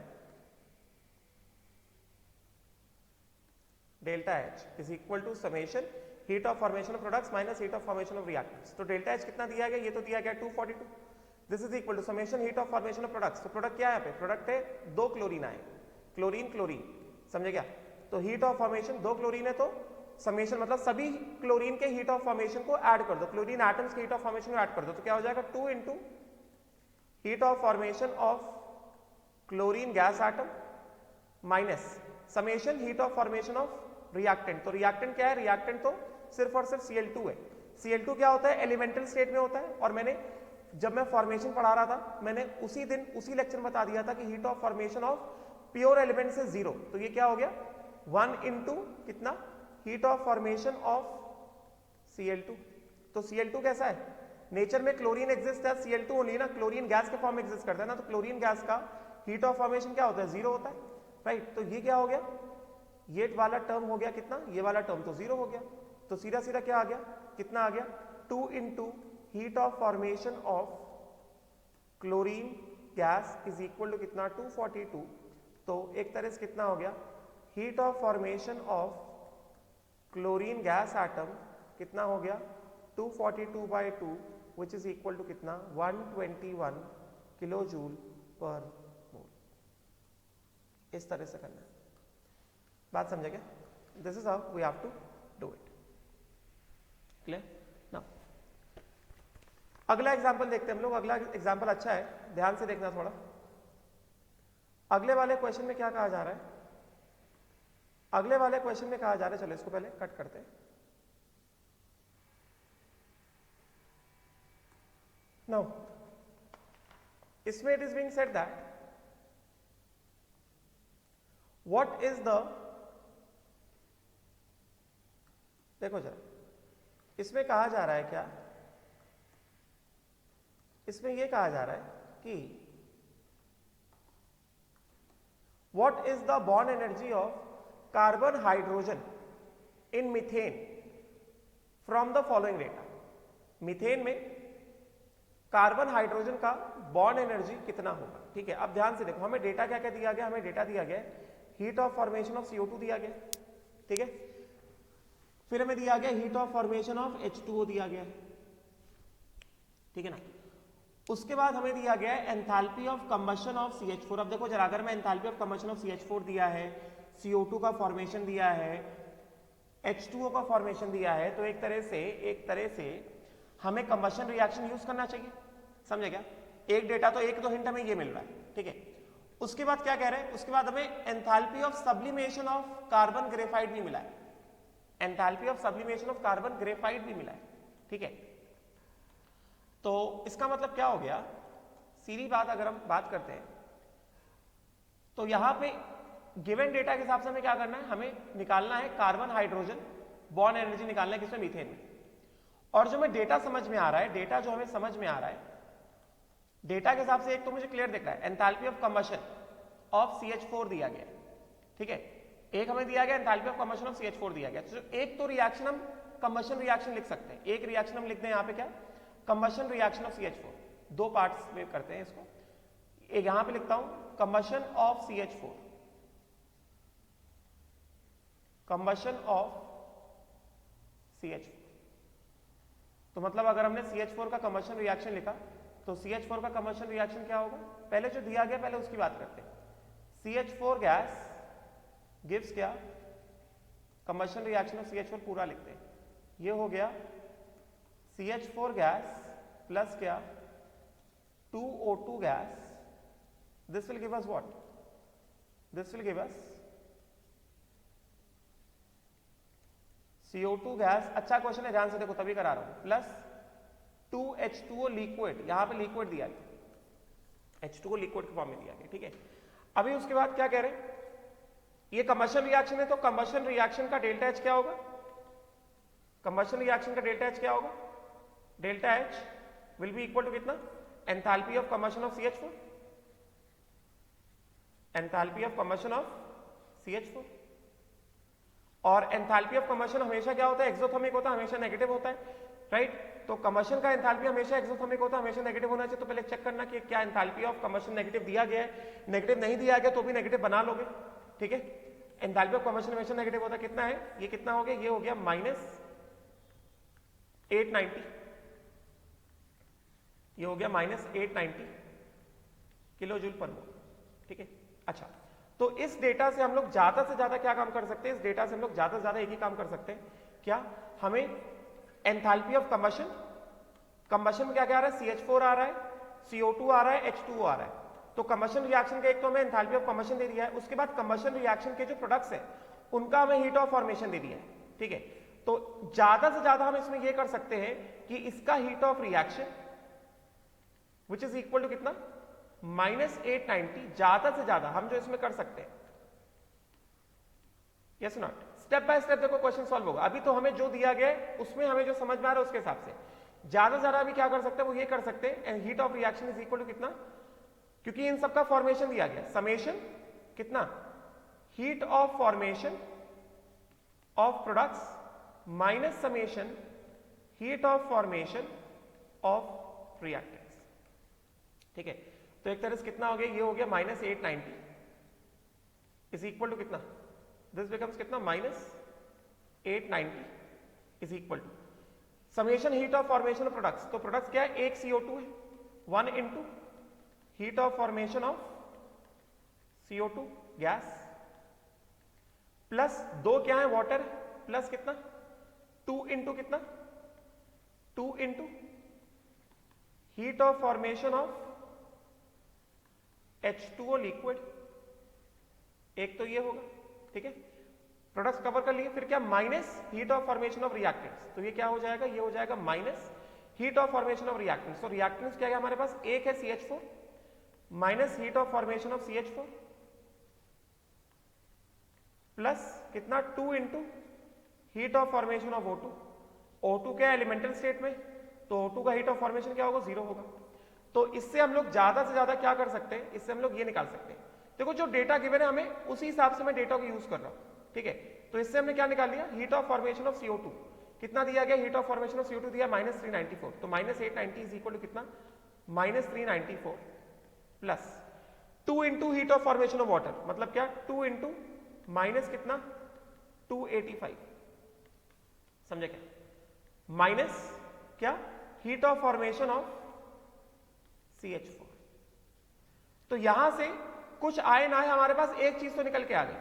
Delta H is equal to summation heat of formation of products minus heat of formation of reactants. तो delta H कितना दिया गया? ये तो दिया गया 242। This is equal to summation heat of formation of products. तो प्रोडक्ट क्या है यहाँ पे? प्रोडक्ट है 2 क्लोरीन आए, क्लोरीन क्लोरीन, समझे क्या? तो हीट ऑफ फॉर्मेशन 2 क्लोरीन है, तो समेशन मतलब सभी क्लोरीन के हीट ऑफ फॉर्मेशन को ऐड कर दो, क्लोरीन एटम्स के हीट ऑफ फॉर्मेशन को ऐड कर दो, तो क्या हो जाएगा? 2 into heat of formation of chlorine gas atom minus summation heat of formation of reactant. तो रिएक्टेंट क्या है? रिएक्टेंट तो सिर्फ और सिर्फ Cl2 है। Cl2 क्या होता है? एलिमेंटल स्टेट में होता है, और मैंने जब मैं फॉर्मेशन पढ़ा रहा था मैंने उसी दिन उसी लेक्चर में बता दिया था कि heat of formation of pure element से 0। तो ये क्या हो गया? 1 इंटू कितना? Heat of formation of Cl2। तो Cl2 कैसा है? नेचर में क्लोरीन एग्जिस्ट है, Cl2 ओनली ना, क्लोरीन गैस के फॉर्म में एग्जिस्ट करता है ना, तो क्लोरीन गैस का हीट ऑफ फॉर्मेशन क्या होता है? 0 होता है, राइट? तो ये क्या हो गया? ये वाला टर्म हो गया कितना? ये वाला टर्म तो 0 हो गया। तो सीधा सीधा क्या आ गया? कितना आ गया? 2 into heat of formation of chlorine gas is equal to कितना? 242। तो एक तरह से कितना हो गया? Heat of formation of chlorine gas atom कितना हो गया? 242/2 विच इज इक्वल टू कितना? 121 किलो जूल पर मोल। इस तरह से करना है, बात समझे क्या? This is how we have to do it. Clear? Now अगला एग्जांपल देखते हैं हम लोग। अगला एग्जांपल अच्छा है, ध्यान से देखना थोड़ा। अगले वाले क्वेश्चन में क्या कहा जा रहा है? अगले वाले क्वेश्चन में कहा जा रहा है, चलो इसको पहले कट करते हैं। नाउ इसमें it is being said that what is the, देखो जरा, इसमें कहा जा रहा है क्या? इसमें यह कहा जा रहा है कि what is the bond energy of carbon hydrogen in methane from the following data. Methane में कार्बन हाइड्रोजन का बॉन्ड एनर्जी कितना होगा? ठीक है, अब ध्यान से देखो, हमें डेटा क्या क्या दिया गया? हमें डेटा दिया गया heat of formation of CO2 दिया गया, ठीक है, फिर हमें दिया गया heat of formation of H2O दिया गया, ठीक है ना। उसके बाद हमें दिया गया है enthalpy of combustion of CH4। अब देखो जरा, अगर मैं enthalpy of combustion of CH4 दिया है, CO2 का फॉर्मेशन दिया है, H2O का फॉर्मेशन दिया है, तो एक तरह से हमें कंबशन रिएक्शन यूज करना चाहिए, समझे क्या? एक डेटा तो एक दो हिंट हमें ये मिल रहा है, ठीक है। उसके बाद क्या कह रहे हैं? उसके बाद हमें enthalpy of sublimation of carbon graphite भी मिला है, enthalpy of sublimation of carbon graphite भी मिला है, ठीक है। तो इसका मतलब क्या हो गया? सीधी बात अगर हम बात करते हैं तो यहां पे गिवन डेटा के हिसाब से हमें क्या करना है? हमें निकालना है कार्बन हाइड्रोजन बॉन्ड एनर्जी निकालना है, किसमें? मीथेन में। और जो हमें डेटा समझ में आ रहा है, डेटा जो हमें समझ में आ रहा है डेटा के हिसाब से एक तो मुझे क्लियर दिख रहा है, enthalpy of combustion of CH4 दिया गया है, ठीक है, एक हमें दिया गया enthalpy of combustion of CH4 दिया गया। तो एक तो रिएक्शन हम कंबशन रिएक्शन लिख सकते हैं, एक रिएक्शन हम लिखते हैं यहाँ पे क्या, कंबशन रिएक्शन ऑफ CH4, दो पार्ट्स में करते हैं इसको। एक यहां पे लिखता हूं combustion of CH4, combustion of CH4। तो मतलब अगर हमने CH4 का कंबशन रिएक्शन लिखा तो CH4 का कंबशन रिएक्शन क्या होगा, पहले जो दिया गया पहले उसकी बात करते हैं। CH4 गैस गिव्स क्या, कंबशन रिएक्शन ऑफ CH4 पूरा लिखते हैं, ये हो गया CH4 गैस प्लस क्या 2O2 gas, this will give us what, this will give us CO2 gas. अच्छा क्वेश्चन है, ध्यान से देखो, तभी करा रहा हूं, प्लस 2H2O लिक्विड, यहां पे लिक्विड दिया गया, H2O लिक्विड के फॉर्म में दिया गया, ठीक है। अभी उसके बाद क्या कह रहे हैं, ये कंबशन रिएक्शन है तो कंबशन रिएक्शन का डेल्टा H क्या होगा, कंबशन रिएक्शन का डेल्टा H क्या होगा, delta H will be equal to कितना, enthalpy of combustion of CH4, enthalpy of combustion of CH4। और एंथैल्पी ऑफ कंबशन हमेशा क्या होता है, एक्सोथर्मिक होता है, हमेशा नेगेटिव होता है, राइट। तो कंबशन का एंथैल्पी हमेशा एक्सोथर्मिक होता है, हमेशा नेगेटिव होना चाहिए। तो पहले चेक करना कि क्या एंथैल्पी ऑफ कंबशन नेगेटिव दिया गया है, नेगेटिव नहीं दिया गया तो भी नेगेटिव बना लोगे, ठीक है। एंथैल्पी ऑफ कंबशन हमेशा नेगेटिव होता है, कितना है, ये कितना हो गया, ये हो गया -890, ये हो गया -890 किलो जूल पर मोल, ठीक है। अच्छा, तो इस डेटा से हम लोग ज्यादा से ज्यादा क्या काम कर सकते हैं, इस डेटा से हम लोग ज्यादा से ज्यादा एक ही काम कर सकते हैं, क्या, हमें एंथैल्पी ऑफ कंबशन, कंबशन में क्या क्या आ रहा है, CH4 आ रहा है, CO2 आ रहा है, H2O आ रहा है। तो कंबशन रिएक्शन का एक तो हमें एंथैल्पी ऑफ कंबशन दे दिया है, उसके बाद कंबशन रिएक्शन के जो प्रोडक्ट्स है उनका हमें हीट ऑफ फॉर्मेशन दे दिया है, ठीक है। तो ज्यादा से ज्यादा हम इसमें यह कर सकते हैं कि इसका heat of reaction which is equal to कितना, -890, ज्यादा से ज्यादा हम जो इसमें कर सकते हैं, yes not, step by step देखो क्वेश्चन सॉल्व होगा। अभी तो हमें जो दिया गया है उसमें हमें जो समझ में आ रहा है उसके हिसाब से ज्यादा से ज्यादा अभी क्या कर सकते हैं, वो ये कर सकते हैं heat of reaction is equal to कितना, क्योंकि इन सबका फॉर्मेशन दिया गया, समेशन कितना, heat of formation of products minus summation heat of formation of reactants, ठीक है। तो एक तरह से कितना हो गया, ये हो गया -890 इज इक्वल टू कितना, दिस बिकम्स कितना, -890 is equal to summation heat of formation of products. तो प्रोडक्ट्स क्या है, एक CO2 है, 1 into heat of formation of CO2 gas, plus 2 क्या है, वाटर, प्लस कितना 2 इंटू कितना, 2 into heat of formation of H2O liquid, एक तो ये होगा, ठीक है। प्रोडक्ट्स कवर कर लिए, फिर क्या, minus heat of formation of reactants, तो ये क्या हो जाएगा, ये हो जाएगा minus heat of formation of reactants. तो रिएक्टेंट्स क्या है हमारे पास, एक है CH4 minus heat of formation of CH4 plus कितना 2 into heat of formation of O2। O2 क्या एलिमेंटल स्टेट में, तो O2 का हीट ऑफ फॉर्मेशन क्या होगा, 0 होगा। तो इससे हम लोग ज्यादा से ज्यादा क्या कर सकते हैं, इससे हम लोग ये निकाल सकते हैं, देखो जो डेटा गिवन है हमें उसी हिसाब से मैं डेटा को यूज कर रहा हूं, ठीक है। तो इससे हमने क्या निकाल लिया, heat of formation of CO2 कितना दिया गया, heat of formation of CO2 दिया -394, तो -890 इज इक्वल टू कितना, -394 plus 2 into heat of formation of water, मतलब क्या 2 इंटू माइनस कितना 285, समझे क्या, माइनस क्या heat of formation of CH4। तो यहां से कुछ आयन आए हमारे पास, एक चीज तो निकल के आ गई,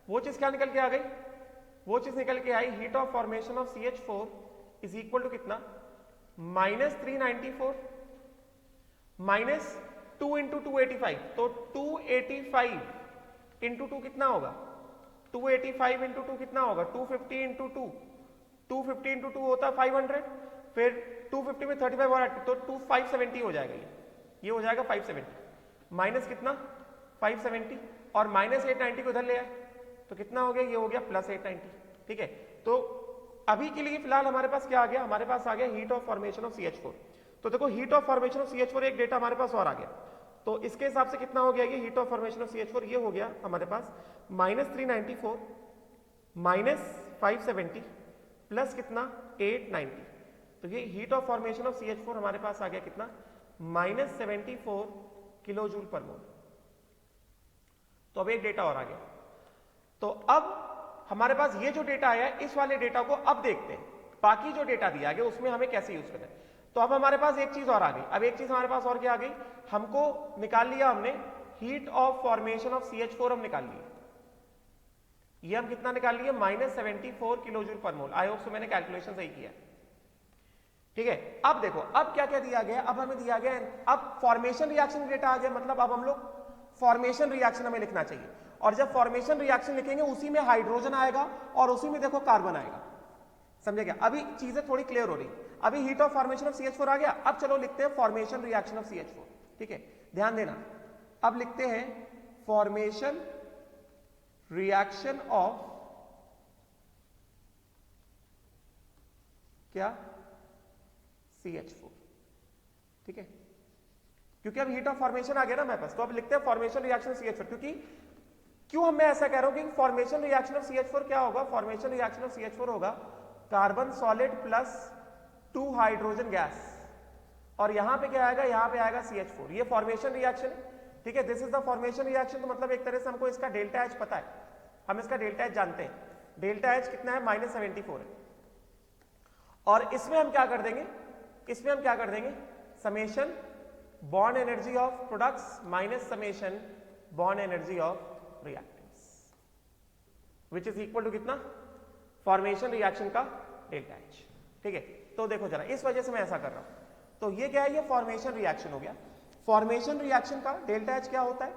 वो चीज क्या निकल के आ गई, वो चीज निकल के आई heat of formation of CH4 is equal to कितना, -394 माइनस 2 इंटू 285, तो 285 इंटू 2 कितना होगा, 285 इंटू 2 कितना होगा, 250 इंटू 2, 250 इंटू 2 होता है 500, फिर 250 में 35 और 8 तो 570 हो जाएगा, ये हो जाएगा 570, माइनस कितना 570 और -890 को इधर ले आए तो कितना हो गया, ये हो गया +890, ठीक है। तो अभी के लिए फिलहाल हमारे पास क्या आ गया, हमारे पास आ गया heat of formation of CH4। तो देखो heat of formation of CH4 एक डेटा हमारे पास और आ गया, तो इसके हिसाब से कितना हो गया ये heat of formation of CH4, ये हो गया हमारे पास -394 -570 प्लस कितना 890, तो ये heat of formation of CH4 हमारे पास आ गया कितना -74 किलो जूल पर मोल। तो अब एक डेटा और आ गया, तो अब हमारे पास ये जो डेटा आया इस वाले डेटा को अब देखते हैं बाकी जो डेटा दिया गया उसमें हमें कैसे यूज करना है। तो अब हमारे पास एक चीज और आ गई, अब एक चीज हमारे पास और क्या आ गई, हमको निकाल लिया हमने heat of formation of CH4 हम निकाल लिए, ये हम कितना निकाल लिए -74 kilo joule per mole. I hope so मैंने कैलकुलेशन सही किया, ठीक है। अब देखो अब क्या क्या दिया गया, अब हमें दिया गया अब फॉर्मेशन रिएक्शन डेटा आ गया, मतलब अब हम लोग फॉर्मेशन रिएक्शन हमें लिखना चाहिए, और जब फॉर्मेशन रिएक्शन लिखेंगे उसी में हाइड्रोजन आएगा और उसी में देखो कार्बन आएगा, समझे क्या। अभी चीजें थोड़ी क्लियर हो रही, अभी heat of formation of CH4 आ गया, अब चलो लिखते हैं फॉर्मेशन रिएक्शन ऑफ CH4, ठीक है। ध्यान देना, अब लिखते हैं फॉर्मेशन रिएक्शन ऑफ क्या CH4, ठीक है, क्योंकि अब हीट ऑफ फॉर्मेशन आ गया ना हमारे पास, तो अब लिखते हैं फॉर्मेशन रिएक्शन CH4। क्योंकि क्यों मैं ऐसा कह रहा हूं कि फॉर्मेशन रिएक्शन ऑफ CH4 क्या होगा, फॉर्मेशन रिएक्शन ऑफ CH4 होगा carbon solid plus 2 hydrogen gas, और यहां पे क्या आएगा, यहां पे आएगा CH4, ये फॉर्मेशन रिएक्शन है, ठीक है। This is the formation reaction, तो मतलब एक तरह से हमको इसका डेल्टा H पता है, हम इसका डेल्टा H जानते हैं, डेल्टा H कितना है -74 है, और इसमें हम क्या कर देंगे, इसमें हम क्या कर देंगे summation bond energy of products minus summation bond energy of reactants which is equal to कितना फॉर्मेशन रिएक्शन का डेल्टा H, ठीक है। तो देखो जरा, इस वजह से मैं ऐसा कर रहा हूं, तो ये क्या है, ये फॉर्मेशन रिएक्शन हो गया। फॉर्मेशन रिएक्शन का डेल्टा H क्या होता है,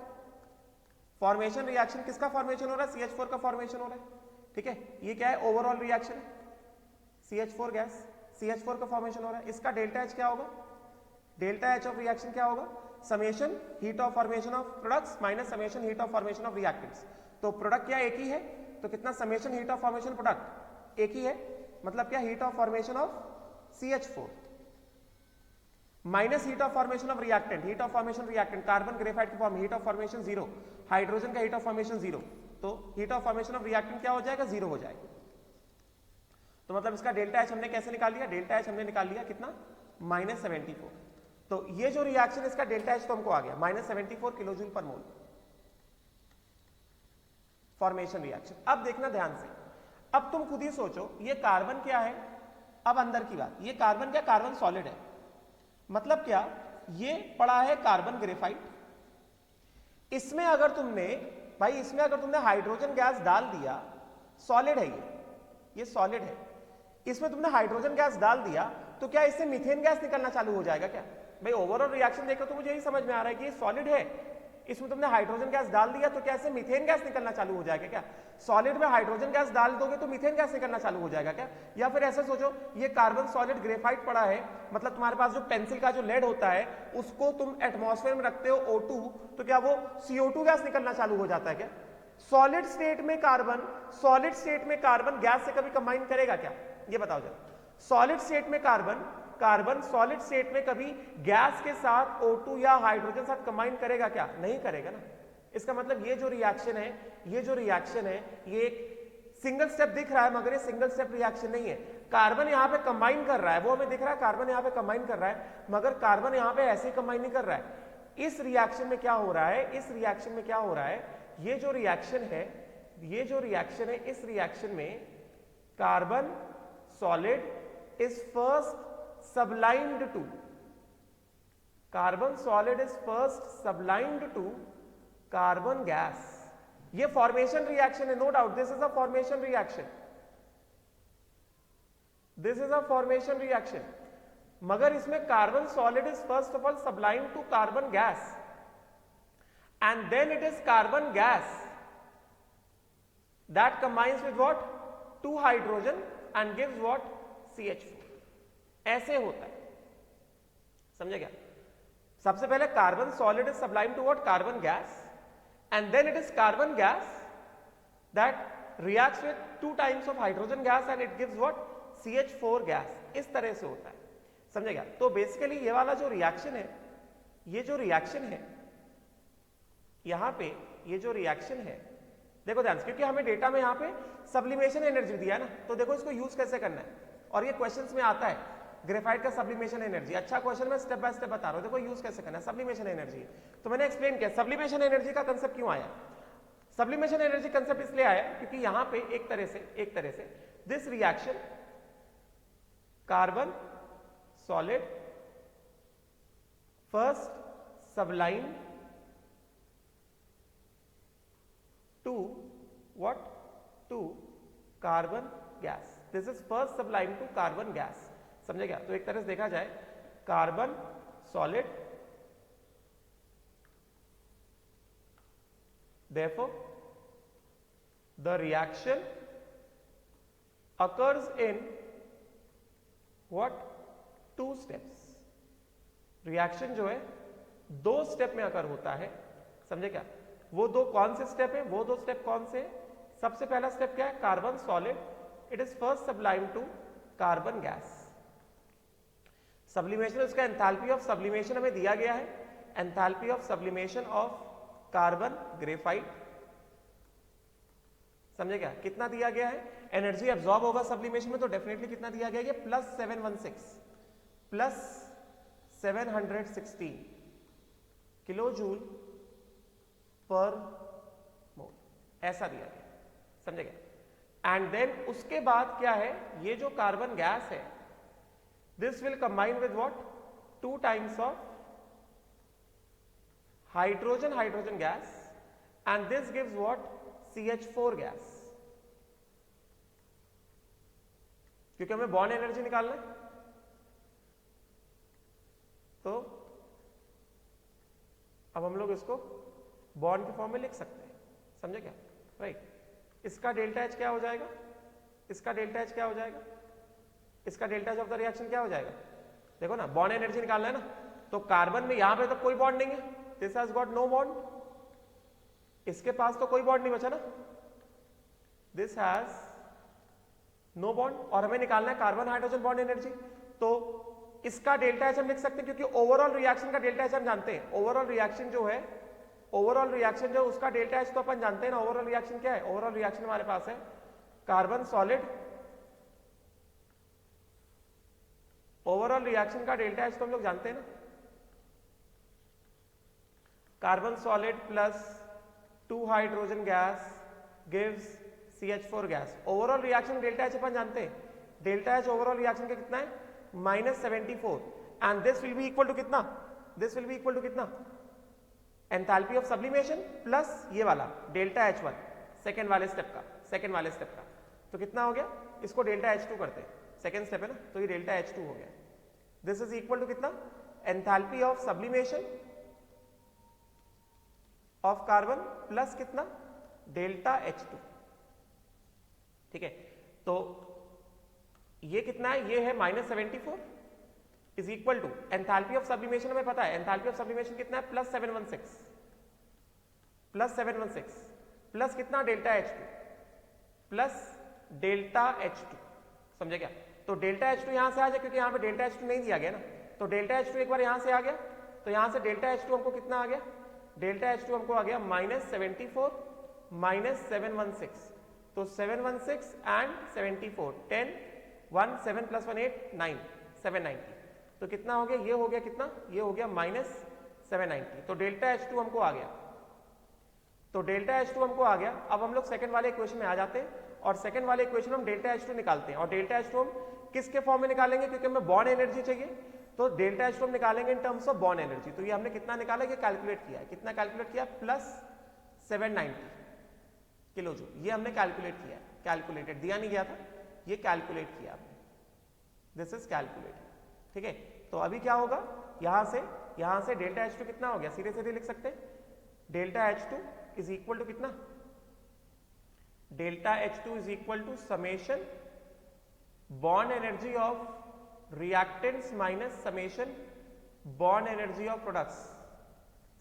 फॉर्मेशन रिएक्शन किसका फॉर्मेशन हो रहा है, CH4 का फॉर्मेशन हो रहा है, ठीक है। ये क्या है, ओवरऑल रिएक्शन है, CH4 गैस, CH4 का फॉर्मेशन हो रहा है, इसका डेल्टा H क्या होगा, डेल्टा H ऑफ रिएक्शन क्या होगा, summation heat of formation of products minus summation heat of formation of reactants. तो प्रोडक्ट क्या एक ही है, तो कितना summation heat of formation product एक ही है, मतलब क्या heat of formation of CH4 minus heat of formation of reactant, heat of formation reactant carbon graphite की form, heat of formation 0, hydrogen का हीट ऑफ फॉर्मेशन 0, तो heat of formation of reactant क्या हो जाएगा, 0 हो जाएगा। तो मतलब इसका डेल्टा H हमने कैसे निकाल लिया, डेल्टा H हमने निकाल लिया कितना -74, तो ये जो रिएक्शन इसका डेल्टा H तो हमको आ गया -74 किलो जूल पर मोल, फॉर्मेशन रिएक्शन। अब देखना ध्यान से, अब तुम खुद ही सोचो ये कार्बन क्या है, अब अंदर की बात, ये कार्बन क्या, कार्बन सॉलिड है, मतलब क्या, ये पड़ा है कार्बन ग्रेफाइट, इसमें अगर तुमने भाई इसमें अगर तुमने हाइड्रोजन गैस डाल दिया, सॉलिड है ये सॉलिड है, इसमें तुमने हाइड्रोजन गैस डाल दिया तो क्या इससे मीथेन गैस निकलना चालू हो जाएगा क्या। भाई ओवरऑल रिएक्शन देखो तो मुझे यही समझ में आ रहा है कि ये सॉलिड है, इसमें तुमने हाइड्रोजन गैस डाल दिया तो क्या इससे मीथेन गैस निकलना चालू हो जाएगा क्या, सॉलिड में हाइड्रोजन गैस डाल दोगे तो मीथेन गैस निकलना चालू हो जाएगा क्या। या फिर ऐसे सोचो ये कार्बन सॉलिड ग्रेफाइट पड़ा है, मतलब तुम्हारे पास जो पेंसिल का जो लेड होता है उसको तुम एटमॉस्फेयर में रखते हो O2, तो क्या वो CO2 गैस निकलना चालू हो जाता है क्या। सॉलिड स्टेट में कार्बन गैस से कभी कंबाइन करेगा क्या, ये बताओ जरा। सॉलिड स्टेट में कार्बन सॉलिड स्टेट में कभी गैस के साथ O2 या हाइड्रोजन साथ कंबाइन करेगा क्या, नहीं करेगा ना। इसका मतलब ये जो रिएक्शन है ये एक सिंगल स्टेप दिख रहा है मगर ये सिंगल स्टेप रिएक्शन नहीं है। कार्बन यहाँ पे कंबाइन कर रहा है, वो हमें दिख रहा है कार्बन यहाँ पे कंबाइन कर रहा है, मगर कार्बन यहाँ पे ऐसे ही कंबाइन नहीं कर रहा है। इस रिएक्शन में क्या हो रहा है, ये जो रिएक्शन है इस रिएक्शन में carbon solid is first sublimed to carbon gas. ये फॉर्मेशन रिएक्शन है, no doubt this is a formation reaction, मगर इसमें carbon solid is first of all sublime to carbon gas and then it is carbon gas that combines with what, 2 hydrogen and gives what, CH4। ऐसे होता है, समझे क्या। सबसे पहले carbon solid is sublime to what, carbon gas, and then it is carbon gas that reacts with 2 times of hydrogen gas and it gives what, CH4 gas. इस तरह से होता है, समझेगा? तो बेसिकली ये वाला जो रिएक्शन है, ये जो रिएक्शन है यहां पे, ये जो रिएक्शन है, देखो ध्यान से, क्योंकि हमें डेटा में यहाँ पे सब्लिमेशन एनर्जी दिया ना, तो देखो इसको यूज कैसे करना है, और ये क्वेश्चंस में आता है ग्रेफाइट का सब्लिमेशन एनर्जी। अच्छा क्वेश्चन मैं स्टेप बाय स्टेप बता रहा हूँ, देखो यूज कैसे करना है सब्लिमेशन एनर्जी। तो मैंने एक्सप्लेन किया सब्लिमेशन एनर्जी का कंसेप्ट क्यों आया। सब्लिमेशन एनर्जी कंसेप्ट इसलिए आया क्योंकि यहां पे एक तरह से this reaction carbon solid first sublime to what to carbon gas, this is first sublime to carbon gas, समझे क्या? तो एक तरह से देखा जाए carbon solid, therefore the reaction occurs in what, two steps, reaction जो है दो स्टेप में अकर होता है, समझे क्या? वो दो कौन से स्टेप है, वो दो स्टेप कौन से? सबसे पहला स्टेप क्या है, carbon solid, it is first sublime to carbon gas. Sublimation, उसका एंथैल्पी ऑफ सब्लिमेशन हमें दिया गया है, enthalpy of sublimation of carbon graphite, समझे क्या? कितना दिया गया है? एनर्जी एब्जॉर्ब होगा सब्लिमेशन में, तो डेफिनेटली कितना दिया गया है? Plus 716 plus 716 kilo joule per मोल, ऐसा दिया गया, समझे क्या? एंड देन उसके बाद क्या है, ये जो कार्बन गैस है this will combine with what, 2 times of hydrogen gas, and this gives what, CH4 gas, क्योंकि हमें बॉन्ड एनर्जी निकालना है, तो अब हम लोग इसको बॉन्ड के फॉर्म में लिख सकते हैं, समझे क्या? राइट। इसका डेल्टा एच क्या हो जाएगा, इसका डेल्टा एच क्या हो जाएगा, इसका delta H of the reaction क्या हो जाएगा? देखो ना, बॉन्ड एनर्जी निकालना है ना, तो कार्बन में यहां पे तो कोई बॉन्ड नहीं है, this has got no bond, इसके पास तो कोई बॉन्ड नहीं बचा ना, दिस हैज नो बॉन्ड, और हमें निकालना है कार्बन हाइड्रोजन बॉन्ड एनर्जी, तो इसका डेल्टा एच हम लिख सकते हैं, क्योंकि ओवरऑल रिएक्शन का डेल्टा एच हम जानते हैं, ओवरऑल रिएक्शन जो है, ओवरऑल रिएक्शन जो उसका डेल्टा एच तो अपन जानते हैं ना, ओवरऑल रिएक्शन क्या है? ओवरऑल रिएक्शन हमारे पास है कार्बन सॉलिड, ओवरऑल रिएक्शन का डेल्टा एच तो हम लोग जानते हैं ना, carbon solid plus 2 hydrogen gas gives CH4 gas. Overall reaction delta H अपन जानते हैं, डेल्टा एच ओवरऑल रिएक्शन का कितना है, -74, and this will be equal to कितना, this will be equal to कितना, एंथैल्पी ऑफ सब्लिमेशन प्लस ये वाला डेल्टा H1 सेकेंड वाले स्टेप का, तो कितना हो गया? इसको डेल्टा H2 करते हैं, सेकेंड स्टेप है ना, तो ये डेल्टा H2 हो गया, दिस इज इक्वल टू कितना, enthalpy of sublimation of carbon plus कितना, डेल्टा H2, ठीक है? तो ये कितना है, ये है -74 is equal to enthalpy of sublimation, हमें पता है एंथैल्पी ऑफ सब्लिमेशन कितना है, प्लस 716 प्लस कितना, delta H2 plus delta H2, समझे क्या? तो डेल्टा H2 यहां से आ जाए, क्योंकि यहां पे डेल्टा H2 नहीं दिया गया ना, तो डेल्टा H2 एक बार यहां से आ गया, तो यहां से डेल्टा H2 हमको कितना आ गया, डेल्टा H2 हमको आ गया -74 -716, तो 716 एंड 74 10 1 7 + 1 8 9 790, तो कितना हो गया, ये हो गया कितना, ये हो गया -790, तो डेल्टा H2 हमको आ गया, तो डेल्टा H2 हमको आ गया। अब हम लोग सेकंड वाले इक्वेशन में आ जाते हैं, और सेकंड वाले इक्वेशन में हम डेल्टा H2 निकालते हैं, और डेल्टा H2 हम किसके फॉर्म में निकालेंगे, क्योंकि हमें बॉन्ड एनर्जी चाहिए, तो डेल्टा H2 हम निकालेंगे in terms of bond energy. तो ये हमने कितना निकाला, ये कैलकुलेट किया है, कितना कैलकुलेट किया, प्लस 790 किलो जूल, ये हमने कैलकुलेट किया है, कैलकुलेटेड दिया नहीं गया था, ये कैलकुलेट किया हमने, दिस इज कैलकुलेटेड, ठीक है? तो अभी क्या होगा, यहां से डेल्टा H2 कितना हो गया, सीधे सीधे लिख सकते हैं, delta H2 is equal to कितना, delta H2 is equal to summation bond energy of reactants minus summation bond energy of products,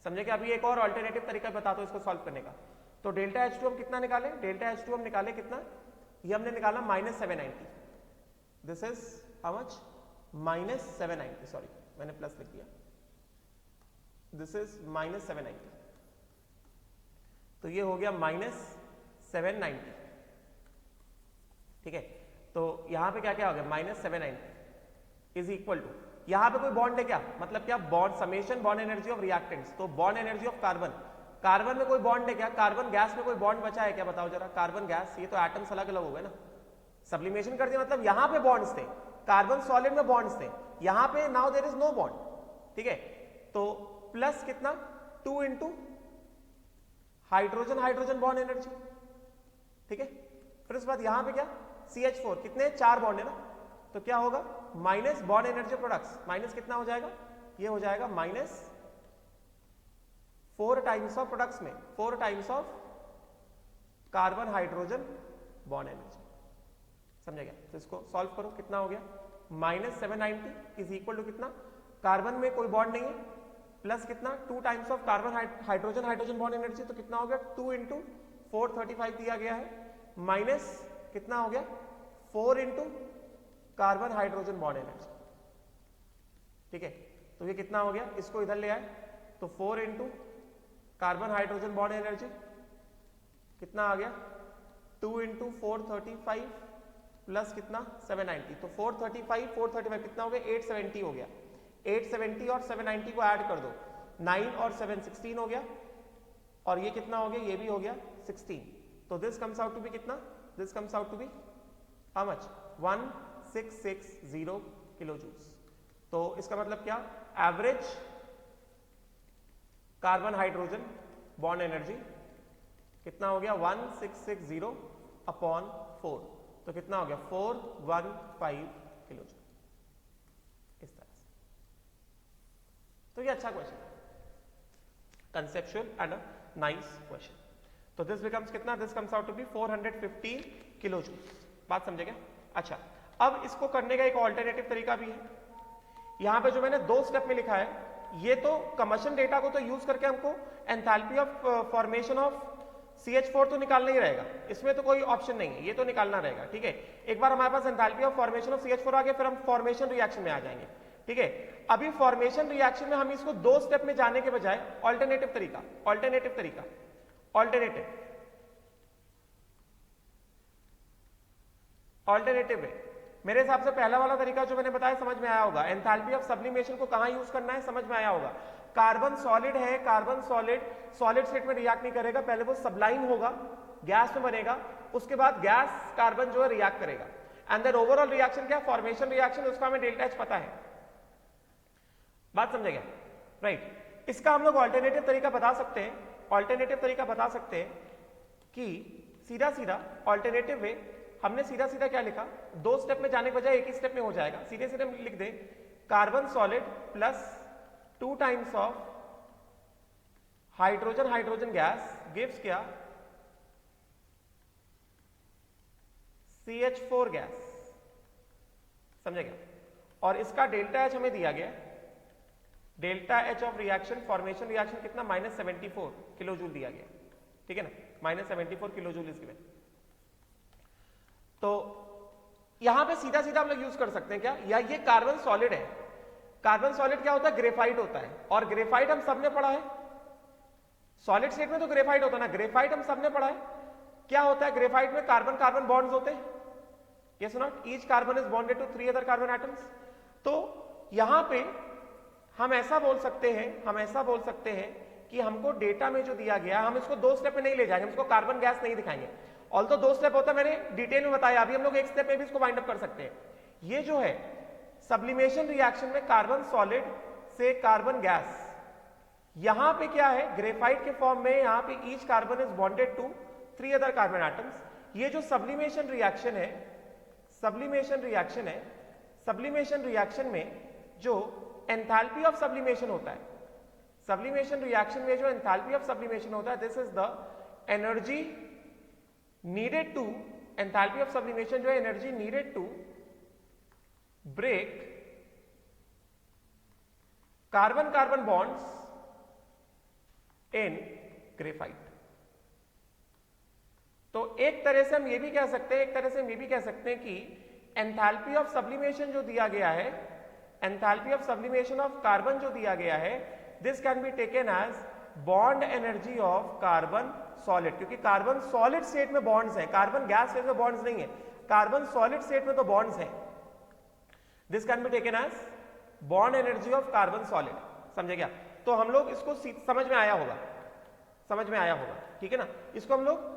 समझे क्या? अभी एक और अल्टरनेटिव तरीका बताता हूं इसको सॉल्व करने का। तो डेल्टा H2 हम कितना निकाले, डेल्टा H2 हम निकाले कितना, ये हमने निकाला -790, this is how much, -790, sorry मैंने प्लस लिख दिया, दिस इज -790, तो ये हो गया -790, ठीक है। तो यहां पे क्या क्या हो गया, -790 इज इक्वल टू, यहां पे कोई बॉन्ड है क्या, मतलब क्या bond, summation bond energy of reactants, तो bond energy of carbon, carbon में कोई बॉन्ड है क्या, कार्बन गैस में कोई बॉन्ड बचा है क्या, बताओ जरा, कार्बन गैस, ये तो एटम्स अलग अलग हो गए ना, सब्लिमेशन कर दिया मतलब यहां पे बॉन्ड्स थे, कार्बन सॉलिड में बॉन्ड्स थे, यहां पे now there is no bond, ठीक है। तो प्लस कितना 2 into hydrogen hydrogen bond energy, ठीक है। फिर उसके बाद यहां पे क्या CH4, कितने 4 बॉन्ड है ना, तो क्या होगा minus bond energy products, minus कितना हो जाएगा, ये हो जाएगा -4 टाइम्स ऑफ प्रोडक्ट्स में 4 times of carbon hydrogen bond energy, समझे क्या। तो इसको सॉल्व करो, कितना हो गया -790 इज इक्वल टू कितना, कार्बन में कोई बॉन्ड नहीं है, प्लस कितना 2 times of carbon hydrogen hydrogen bond energy, तो कितना हो गया 2 इंटू 435 दिया गया है, माइनस कितना हो गया 4 into carbon hydrogen bond energy, ठीक है। तो ये कितना हो गया, इसको इधर ले आए तो 4 into carbon hydrogen bond energy कितना आ गया 2 इंटू 435 प्लस कितना 790, तो 435 कितना हो गया 870 हो गया, 870 और 790 को ऐड कर दो, 9 और 7 16 हो गया, और ये कितना हो गया, ये भी हो गया 16, तो this comes out to be कितना, this comes out to be how much 1660 kilo joules. तो इसका मतलब क्या, average carbon hydrogen bond energy कितना हो गया 1660 अपॉन 4, तो कितना हो गया 415 किलो जूल, इस तरह से। तो ये अच्छा क्वेश्चन है, conceptual and a nice question. तो दिस बिकम्स कितना, this comes out to be 415 kilo joule, बात समझे क्या। अच्छा, अब इसको करने का एक ऑल्टरनेटिव तरीका भी है, यहां पे जो मैंने 2 स्टेप में लिखा है, ये तो कम्बशन डेटा को तो यूज करके हमको enthalpy of formation of CH4 तो निकालना ही रहेगा, इसमें तो कोई ऑप्शन नहीं है, ये तो निकालना रहेगा, ठीक है। एक बार हमारे पास enthalpy of formation of CH4 आ गया, फिर हम फॉर्मेशन रिएक्शन में आ जाएंगे, ठीक है। अभी फॉर्मेशन रिएक्शन में हम इसको 2 स्टेप में जाने के बजाय ऑल्टरनेटिव तरीका वे, मेरे हिसाब से पहला वाला तरीका जो मैंने बताया समझ में आया होगा, एंथैल्पी ऑफ सब्लिमेशन को कहां यूज करना है समझ में आया होगा। कार्बन सॉलिड है, कार्बन सॉलिड स्टेट में रिएक्ट नहीं करेगा, पहले वो सबलाइम होगा, गैस में बनेगा, उसके बाद गैस कार्बन जो है रिएक्ट करेगा, एंड देन ओवरऑल रिएक्शन क्या, फॉर्मेशन रिएक्शन, उसका हमें डेल्टा H पता है, बात समझेगा, राइट। इसका हम लोग ऑल्टरनेटिव तरीका बता सकते हैं, कि सीधा सीधा ऑल्टरनेटिव वे, हमने सीधा सीधा क्या लिखा, 2 स्टेप में जाने के बजाय एक ही स्टेप में हो जाएगा, सीधे सीधे लिख दे carbon solid plus 2 times of hydrogen hydrogen gas gives क्या CH4 गैस, समझेगा। और इसका डेल्टा H हमें दिया गया, delta H of reaction formation reaction कितना -74 किलो जूल दिया गया, ठीक है ना, -74 किलो जूल इज गिवन। तो यहां पे सीधा सीधा हम लोग यूज कर सकते हैं क्या, या ये कार्बन सॉलिड है, कार्बन सॉलिड क्या होता है, ग्रेफाइट होता है, और ग्रेफाइट हम सबने पढ़ा है, सॉलिड स्टेट में तो ग्रेफाइट होता है ना, ग्रेफाइट हम सबने पढ़ा है, क्या होता है ग्रेफाइट में, कार्बन कार्बन बॉन्ड्स होते हैं, yes not, each carbon is bonded to 3 other carbon atoms. तो यहां पे हम ऐसा बोल सकते हैं कि हमको डेटा में जो दिया गया, हम इसको 2 स्टेप में नहीं ले जाएंगे, हम इसको कार्बन गैस नहीं दिखाएंगे, ऑल्दो 2 स्टेप होता है, मैंने डिटेल में बताया, अभी हम लोग 1 स्टेप में भी इसको वाइंड अप कर सकते हैं। ये जो है सब्लिमेशन रिएक्शन में कार्बन सॉलिड से कार्बन गैस, यहां पे क्या है ग्रेफाइट के फॉर्म में, यहां पे each carbon is bonded to 3 other carbon atoms. ये जो सब्लिमेशन रिएक्शन में जो एंथैल्पी ऑफ सब्लिमेशन होता है, सब्लिमेशन रिएक्शन में जो एंथैल्पी ऑफ सब्लिमेशन होता है, this is the energy needed to, enthalpy of sublimation जो है energy needed to break carbon carbon bonds in graphite. तो एक तरह से हम ये भी कह सकते हैं कि एंथैल्पी ऑफ सब्लिमेशन जो दिया गया है enthalpy of sublimation of carbon जो दिया गया है, this can be taken as bond energy of carbon solid, क्योंकि कार्बन सॉलिड स्टेट में बॉन्ड्स हैं, कार्बन गैस स्टेट में बॉन्ड्स नहीं है, कार्बन सॉलिड स्टेट में तो बॉन्ड्स हैं। This can be taken as bond energy of carbon solid, समझे क्या? तो हम लोग इसको समझ में आया होगा, समझ में आया होगा, ठीक है ना? इसको हम लोग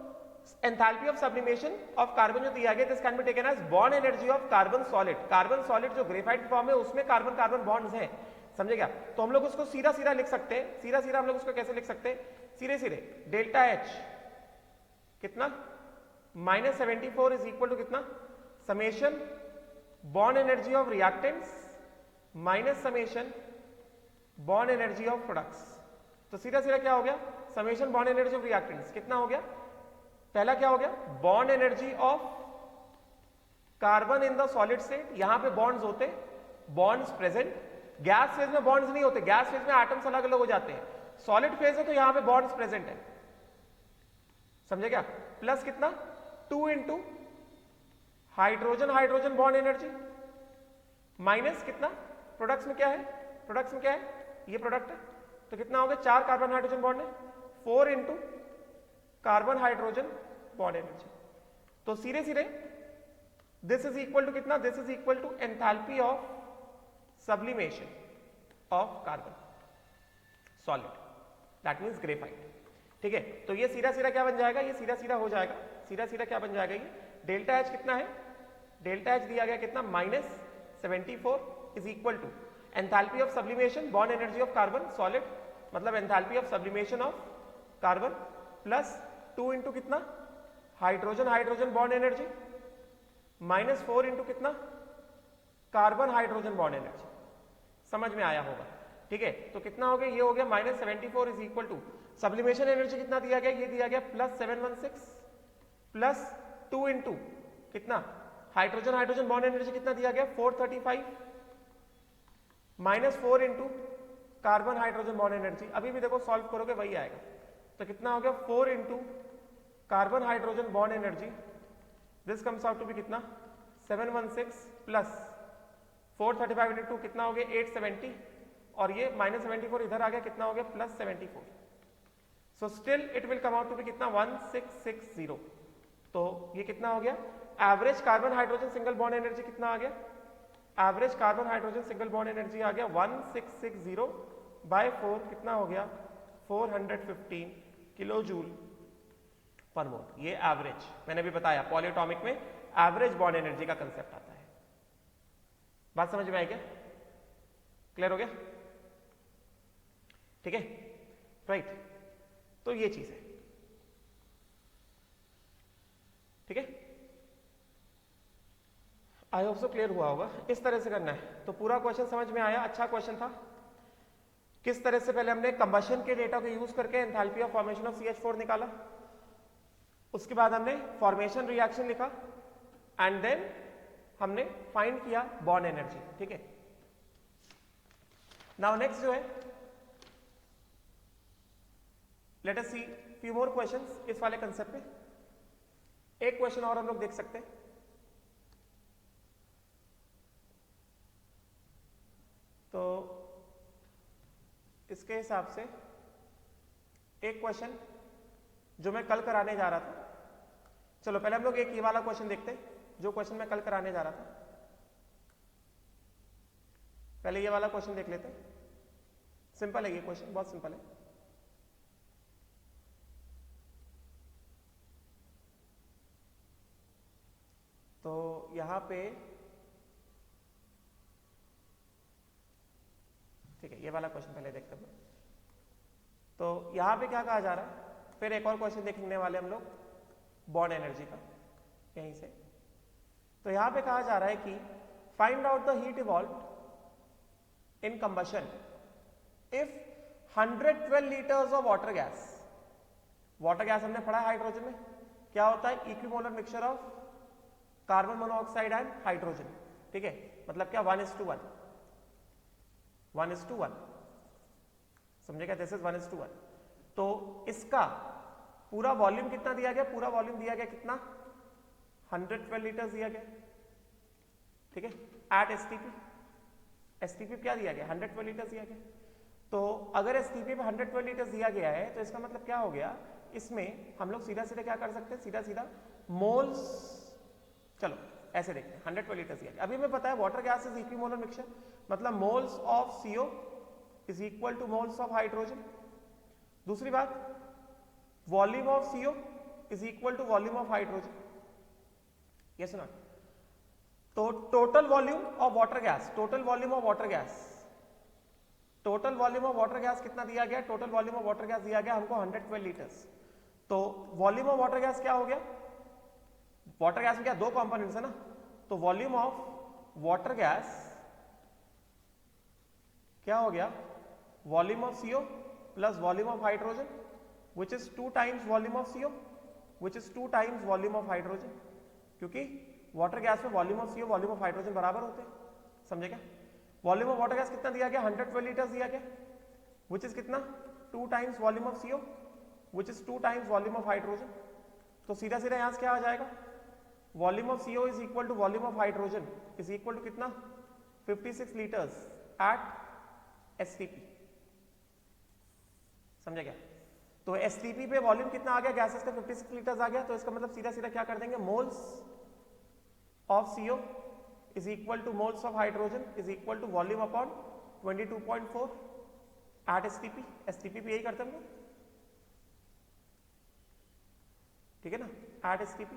enthalpy of sublimation of carbon जो दिया गया, this can be taken as bond energy of carbon solid. Carbon solid जो ग्रेफाइट फॉर्म है उसमें कार्बन कार्बन बॉन्ड्स हैं, समझे क्या? तो हम लोग उसको सीधा सीधा लिख सकते हैं, सीधा सीधा हम लोग उसको कैसे लिख सकते हैं? सीधे सीधे डेल्टा एच कितना -74 इज इक्वल टू कितना, summation bond energy of reactants minus summation bond energy of products. तो सीधा सीधा क्या हो गया, summation bond energy of reactants कितना हो गया, पहला क्या हो गया, bond energy of carbon in the solid state, यहां पे बॉन्ड्स होते, बॉन्ड्स प्रेजेंट, गैस फेज में बॉन्ड्स नहीं होते, गैस फेज में एटम्स अलग अलग हो जाते हैं, सॉलिड फेज है तो यहां पे बॉन्ड्स प्रेजेंट है, समझे क्या? प्लस कितना 2 into hydrogen hydrogen bond energy minus कितना, प्रोडक्ट्स में क्या है, प्रोडक्ट्स में क्या है, ये प्रोडक्ट है, तो कितना हो गया, 4 कार्बन हाइड्रोजन बॉन्ड है, 4 into carbon hydrogen bond energy. तो सीधे सीधे दिस इज इक्वल टू कितना, this is equal to enthalpy of sublimation of carbon solid, that means graphite, ठीक है? तो ये सीधा सीधा क्या बन जाएगा, ये सीधा सीधा हो जाएगा, सीधा सीधा क्या बन जाएगा, ये डेल्टा एच कितना है, डेल्टा एच दिया गया कितना -74 is equal to enthalpy of sublimation bond energy of carbon solid, मतलब enthalpy of sublimation of carbon plus 2 into कितना hydrogen hydrogen bond energy minus 4 into कितना कार्बन हाइड्रोजन बॉन्ड एनर्जी, समझ में आया होगा, ठीक है? तो कितना हो गया, ये हो गया -74 is equal to sublimation energy कितना दिया गया, ये दिया गया +716 प्लस 2 इंटू कितना हाइड्रोजन हाइड्रोजन बॉन्ड एनर्जी कितना दिया गया 435 minus 4 into carbon hydrogen bond energy, अभी भी देखो सॉल्व करोगे वही आएगा, तो कितना हो गया 4 into carbon hydrogen bond energy, this comes out to be कितना 716 प्लस 435 इंटू कितना हो गया 870 और ये -74 इधर आ गया, कितना हो गया +74, so still it will come out to be कितना 1660। तो ये कितना हो गया, average carbon hydrogen single bond energy कितना आ गया, average carbon hydrogen single bond energy आ गया 1660 बाय 4 कितना हो गया 415 किलो जूल पर मोल। ये एवरेज, मैंने भी बताया पॉलीएटॉमिक में एवरेज बॉन्ड एनर्जी का कंसेप्ट आता है। बात समझ में आई क्या, क्लियर हो गया, ठीक है, राइट? तो ये चीज है, ठीक है, आई होप सो क्लियर हुआ होगा। इस तरह से करना है, तो पूरा क्वेश्चन समझ में आया, अच्छा क्वेश्चन था। किस तरह से पहले हमने कंबशन के डेटा को यूज करके enthalpy of formation of CH4 निकाला, उसके बाद हमने फॉर्मेशन रिएक्शन लिखा एंड देन हमने फाइंड किया बॉन्ड एनर्जी, ठीक है। नाउ नेक्स्ट जो है, let us see few more questions इस वाले कंसेप्ट पे। एक क्वेश्चन और हम लोग देख सकते हैं, तो इसके हिसाब से एक क्वेश्चन जो मैं कल कराने जा रहा था, चलो पहले हम लोग एक ये वाला क्वेश्चन देखते हैं जो क्वेश्चन मैं कल कराने जा रहा था। पहले ये वाला क्वेश्चन देख लेते हैं, सिंपल है ये क्वेश्चन, बहुत सिंपल है। तो यहां पे ठीक है, ये वाला क्वेश्चन पहले देखते हैं। तो यहां पे क्या कहा जा रहा है, फिर एक और क्वेश्चन देखने वाले हम लोग बॉन्ड एनर्जी का यहीं से। तो यहां पे कहा जा रहा है कि find out the heat evolved in combustion if 112 litres of water gas, water gas हमने पढ़ा है हाइड्रोजन में क्या होता है, equimolar mixture of carbon monoxide and hydrogen, ठीक है, मतलब क्या 1:1, 1:1, समझेगा, दिस इज 1:1। तो इसका पूरा वॉल्यूम कितना दिया गया, पूरा वॉल्यूम दिया गया कितना 112 लीटर्स दिया गया, ठीक है, एट STP। एसटीपी क्या दिया गया, 112 लीटर दिया गया। तो अगर एसटीपी पे 112 लीटर दिया गया है तो इसका मतलब क्या हो गया, इसमें हम लोग सीधा सीधा क्या कर सकते हैं, सीधा सीधा मोल्स, चलो ऐसे देखते हैं, 112 लीटर दिया गया। अभी हमें पता है water gas is equimolar mixture, मतलब moles of CO is equal to moles of hydrogen. दूसरी बात, volume of CO is equal to volume of hydrogen, yes ना। तो total volume of water gas, total volume of water gas, total volume of water gas कितना दिया गया, total volume of water gas दिया गया हमको 112 लीटर्स। तो volume of water gas क्या हो गया, वाटर गैस में क्या दो कंपोनेंट्स है ना, तो वॉल्यूम ऑफ वाटर गैस क्या हो गया, volume of CO plus volume of hydrogen which is 2 times volume of CO which is 2 times volume of hydrogen, क्योंकि वाटर गैस में volume of CO volume of hydrogen बराबर होते हैं, समझे क्या। वॉल्यूम ऑफ वाटर गैस कितना दिया गया, 112 लीटर्स दिया गया, विच इज कितना 2 times volume of CO which is 2 times volume of hydrogen. तो सीधा सीधा यहां से क्या आ जाएगा, volume of CO is equal to volume of hydrogen is equal to कितना 56 लीटर्स एट एसटीपी, समझे क्या। तो एसटीपी पे वॉल्यूम कितना आ गया गैसेस का, 56 लीटर्स आ गया। तो इसका मतलब सीधा सीधा क्या कर देंगे, moles of CO is equal to moles of hydrogen is equal to volume upon 22.4 at STP. STP पे यही करते हैं हम लोग, ठीक है ना, एट एसटीपी।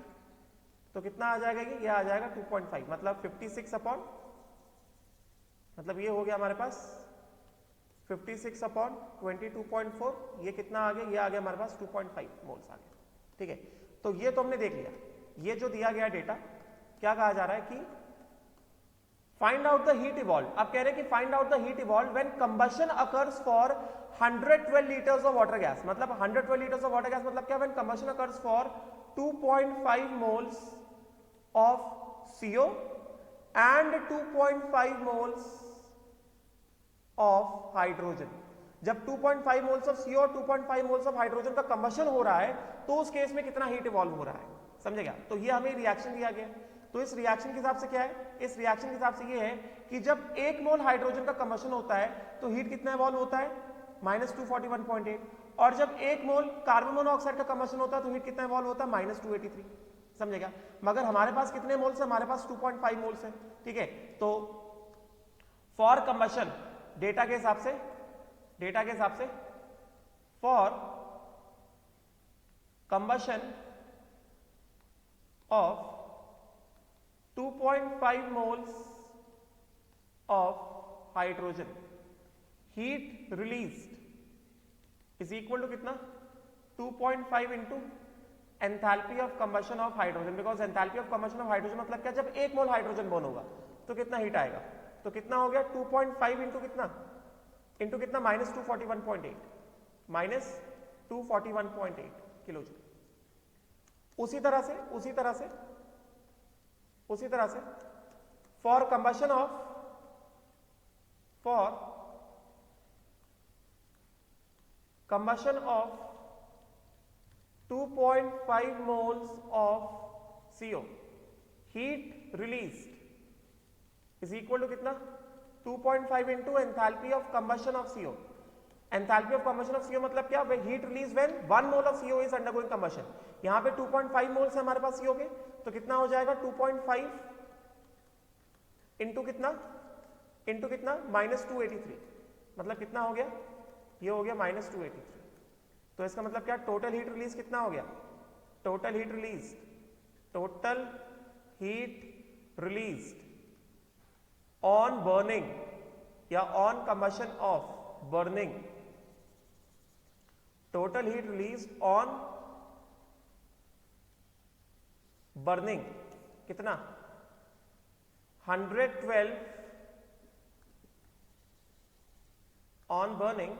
तो कितना आ जाएगा ये आ जाएगा 2.5, मतलब 56 अपॉन, मतलब ये हो गया हमारे पास 56 अपॉन 22.4, ये कितना आ गया, ये आ गया हमारे पास 2.5 मोल्स आ गया, ठीक है। तो ये तो हमने देख लिया, ये जो दिया गया डेटा क्या कहा जा रहा है कि find out the heat evolve. अब कह रहे हैं कि find out the heat evolve when combustion occurs for 112 litres of water gas, मतलब 112 लीटर्स ऑफ वाटर गैस मतलब क्या, when combustion occurs for 2.5 moles of CO and 2.5 moles of hydrogen. जब 2.5 moles of CO और 2.5 moles of hydrogen का combustion हो रहा है तो उस केस में कितना हीट इवॉल्व हो रहा है, समझेगा। तो ये हमें रिएक्शन दिया गया। तो इस रिएक्शन के हिसाब से क्या है, इस रिएक्शन के हिसाब से ये है कि जब 1 मोल हाइड्रोजन का कंबशन होता है तो हीट कितना इवॉल्व होता है, -241.8, और जब 1 मोल कार्बन मोनोऑक्साइड का कंबशन होता है तो हीट कितना इवॉल्व होता है, -283, समझेगा। मगर हमारे पास कितने मोल्स है, हमारे पास 2.5 मोल्स है, ठीक है। तो फॉर कंबशन डेटा के हिसाब से, डेटा के हिसाब से for combustion of 2.5 moles of hydrogen, heat released is equal to कितना 2.5 into enthalpy of combustion of hydrogen, because enthalpy of combustion of hydrogen मतलब क्या, जब 1 मोल हाइड्रोजन बर्न होगा तो कितना हीट आएगा, तो कितना हो गया 2.5 इंटू कितना, इंटू कितना -241.8, -241.8 किलो जूल। उसी तरह से for combustion of 2.5 moles of CO, heat released is equal to कितना 2.5 into enthalpy of combustion of CO। enthalpy of combustion of CO मतलब क्या, heat release when 1 mole of CO is undergoing combustion। यहाँ पे 2.5 moles है हमारे पास CO के, तो कितना हो जाएगा 2.5 इंटू कितना -283, मतलब कितना हो गया, ये हो गया -283। तो इसका मतलब क्या, टोटल हीट रिलीज कितना हो गया, total heat release on burning या on combustion of burning, total heat release on burning कितना 112 on burning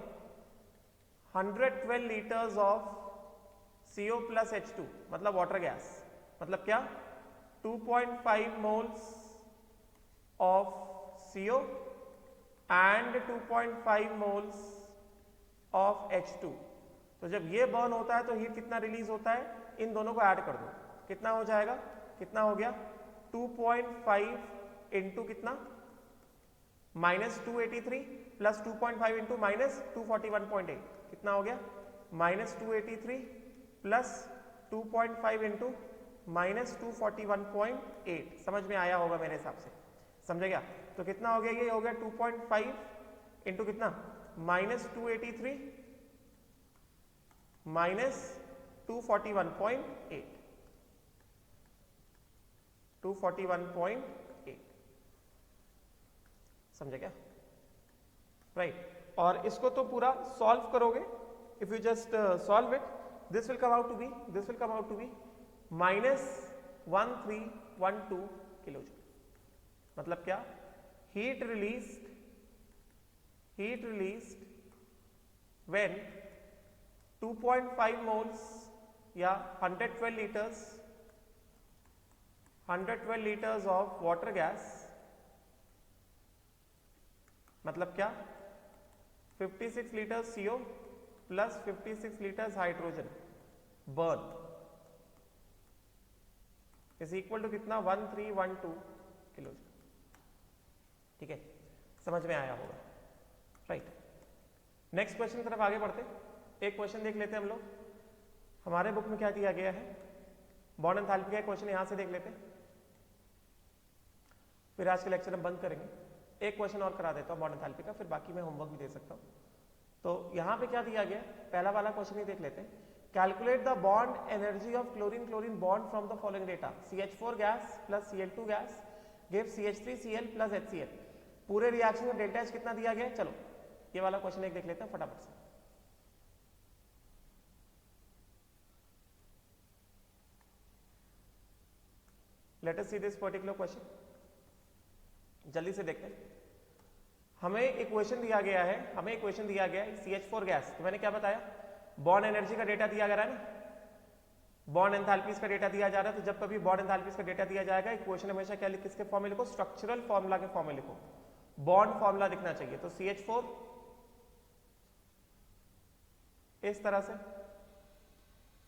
112 litres of CO plus H2, मतलब वाटर गैस, मतलब क्या 2.5 moles of CO and 2.5 moles of H2। तो जब ये बर्न होता है तो हीट कितना रिलीज होता है, इन दोनों को ऐड कर दो, कितना हो जाएगा, कितना हो गया 2.5 इंटू कितना -283 प्लस 2.5 इंटू -241.8 कितना हो गया? -283 प्लस 2.5 इंटू -241.8। समझ में आया होगा मेरे हिसाब से, समझे क्या? तो कितना हो गया? ये हो गया 2.5 इंटू कितना? -283 -241.8 241.8 समझे क्या? राइट। और इसको तो पूरा सॉल्व करोगे, if you just solve it, this will come out to be -1312 kilojoule. मतलब क्या? heat released when 2.5 moles या 112 liters of water gas, मतलब क्या? 56 liters CO plus 56 liters hydrogen burn is equal to कितना? 1312 किलोजूल। ठीक है, समझ में आया होगा, राइट। नेक्स्ट क्वेश्चन की तरफ आगे बढ़ते। एक क्वेश्चन देख लेते हैं हम लोग, हमारे बुक में क्या दिया गया है। बॉन्ड एंथैल्पी का क्वेश्चन यहां से देख लेते हैं, फिर आज के लेक्चर हम बंद करेंगे। एक क्वेश्चन और करा देता हूं बॉन्ड एंथैल्पी का, फिर बाकी मैं होमवर्क भी दे सकता हूं। तो यहां पे क्या दिया गया? पहला वाला क्वेश्चन ही देख लेते हैं। Calculate the bond energy of chlorine bond from the following data. CH4 gas plus Cl2 gas give CH3Cl plus HCl। पूरे रिएक्शन में डेल्टा H कितना दिया गया है? चलो ये वाला क्वेश्चन एक देख लेते हैं फटाफट से। Let us see this particular question, जल्दी से देखते हैं। हमें इक्वेशन दिया गया है, CH4 गैस। तो मैंने क्या बताया? बॉन्ड एनर्जी का डेटा दिया गया है ना, बॉन्ड एंथैल्पीज का डेटा दिया जा रहा है। तो जब कभी बॉन्ड एंथैल्पीज का डेटा दिया जाएगा, इक्वेशन हमेशा क्या लिख, किसके फॉर्म में लिखो? स्ट्रक्चरल फॉर्मूला के फॉर्म में लिखो, बॉन्ड फॉर्मूला दिखना चाहिए। तो CH4 इस तरह से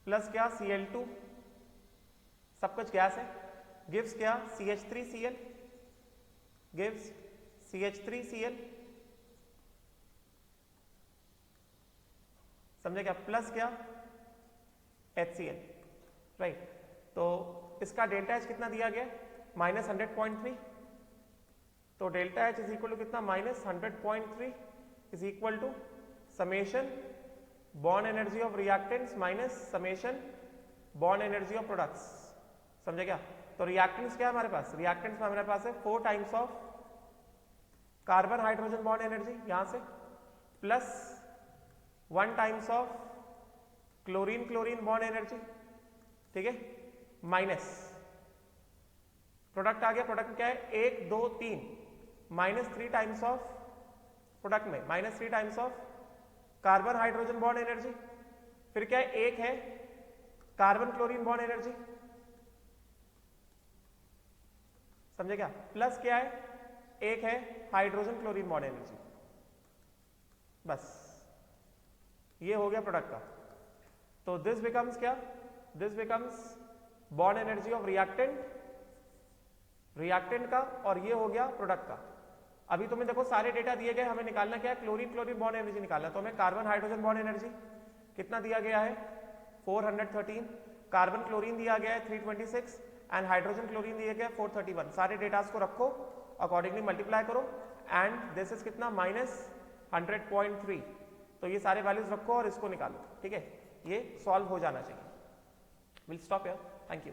प्लस क्या? Cl2 सब कुछ गैस है, गिव्स क्या? CH3Cl गिव्स CH3Cl, समझे क्या? प्लस क्या? HCl, right. तो इसका डेल्टा H कितना दिया गया? -100.3। तो delta H is equal to कितना? -100.3 is equal to summation bond energy of reactants minus summation bond energy of products. समझे क्या? तो रिएक्टेंट्स क्या है हमारे पास? रिएक्टेंट्स में हमारे पास है 4 times of carbon hydrogen bond energy यहां से, plus 1 times of chlorine bond energy, ठीक है, माइनस प्रोडक्ट आ गया। प्रोडक्ट में क्या है? 1 2 3 -3 टाइम्स ऑफ प्रोडक्ट में -3 times of carbon hydrogen bond energy, फिर क्या है? 1 है कार्बन क्लोरीन बॉन्ड एनर्जी, समझे क्या? प्लस क्या है? 1 है हाइड्रोजन क्लोरीन बॉन्ड एनर्जी। बस ये हो गया प्रोडक्ट का। तो दिस बिकम्स क्या? This becomes bond energy of reactant का, और ये हो गया प्रोडक्ट का। अभी तुम्हें देखो सारे डेटा दिए गए, हमें निकालना क्या है? क्लोरीन बॉन्ड एनर्जी निकालना। तो हमें कार्बन हाइड्रोजन बॉन्ड एनर्जी कितना दिया गया है? 413, कार्बन क्लोरीन दिया गया है 326 एंड हाइड्रोजन क्लोरीन दिया गया है 431। सारे डेटास को रखो, अकॉर्डिंगली मल्टीप्लाई करो, एंड दिस इज कितना? -100.3। तो ये सारे वैल्यूज रखो और इसको निकालो, ठीक है? ये सॉल्व हो जाना चाहिए। Will stop here, thank you.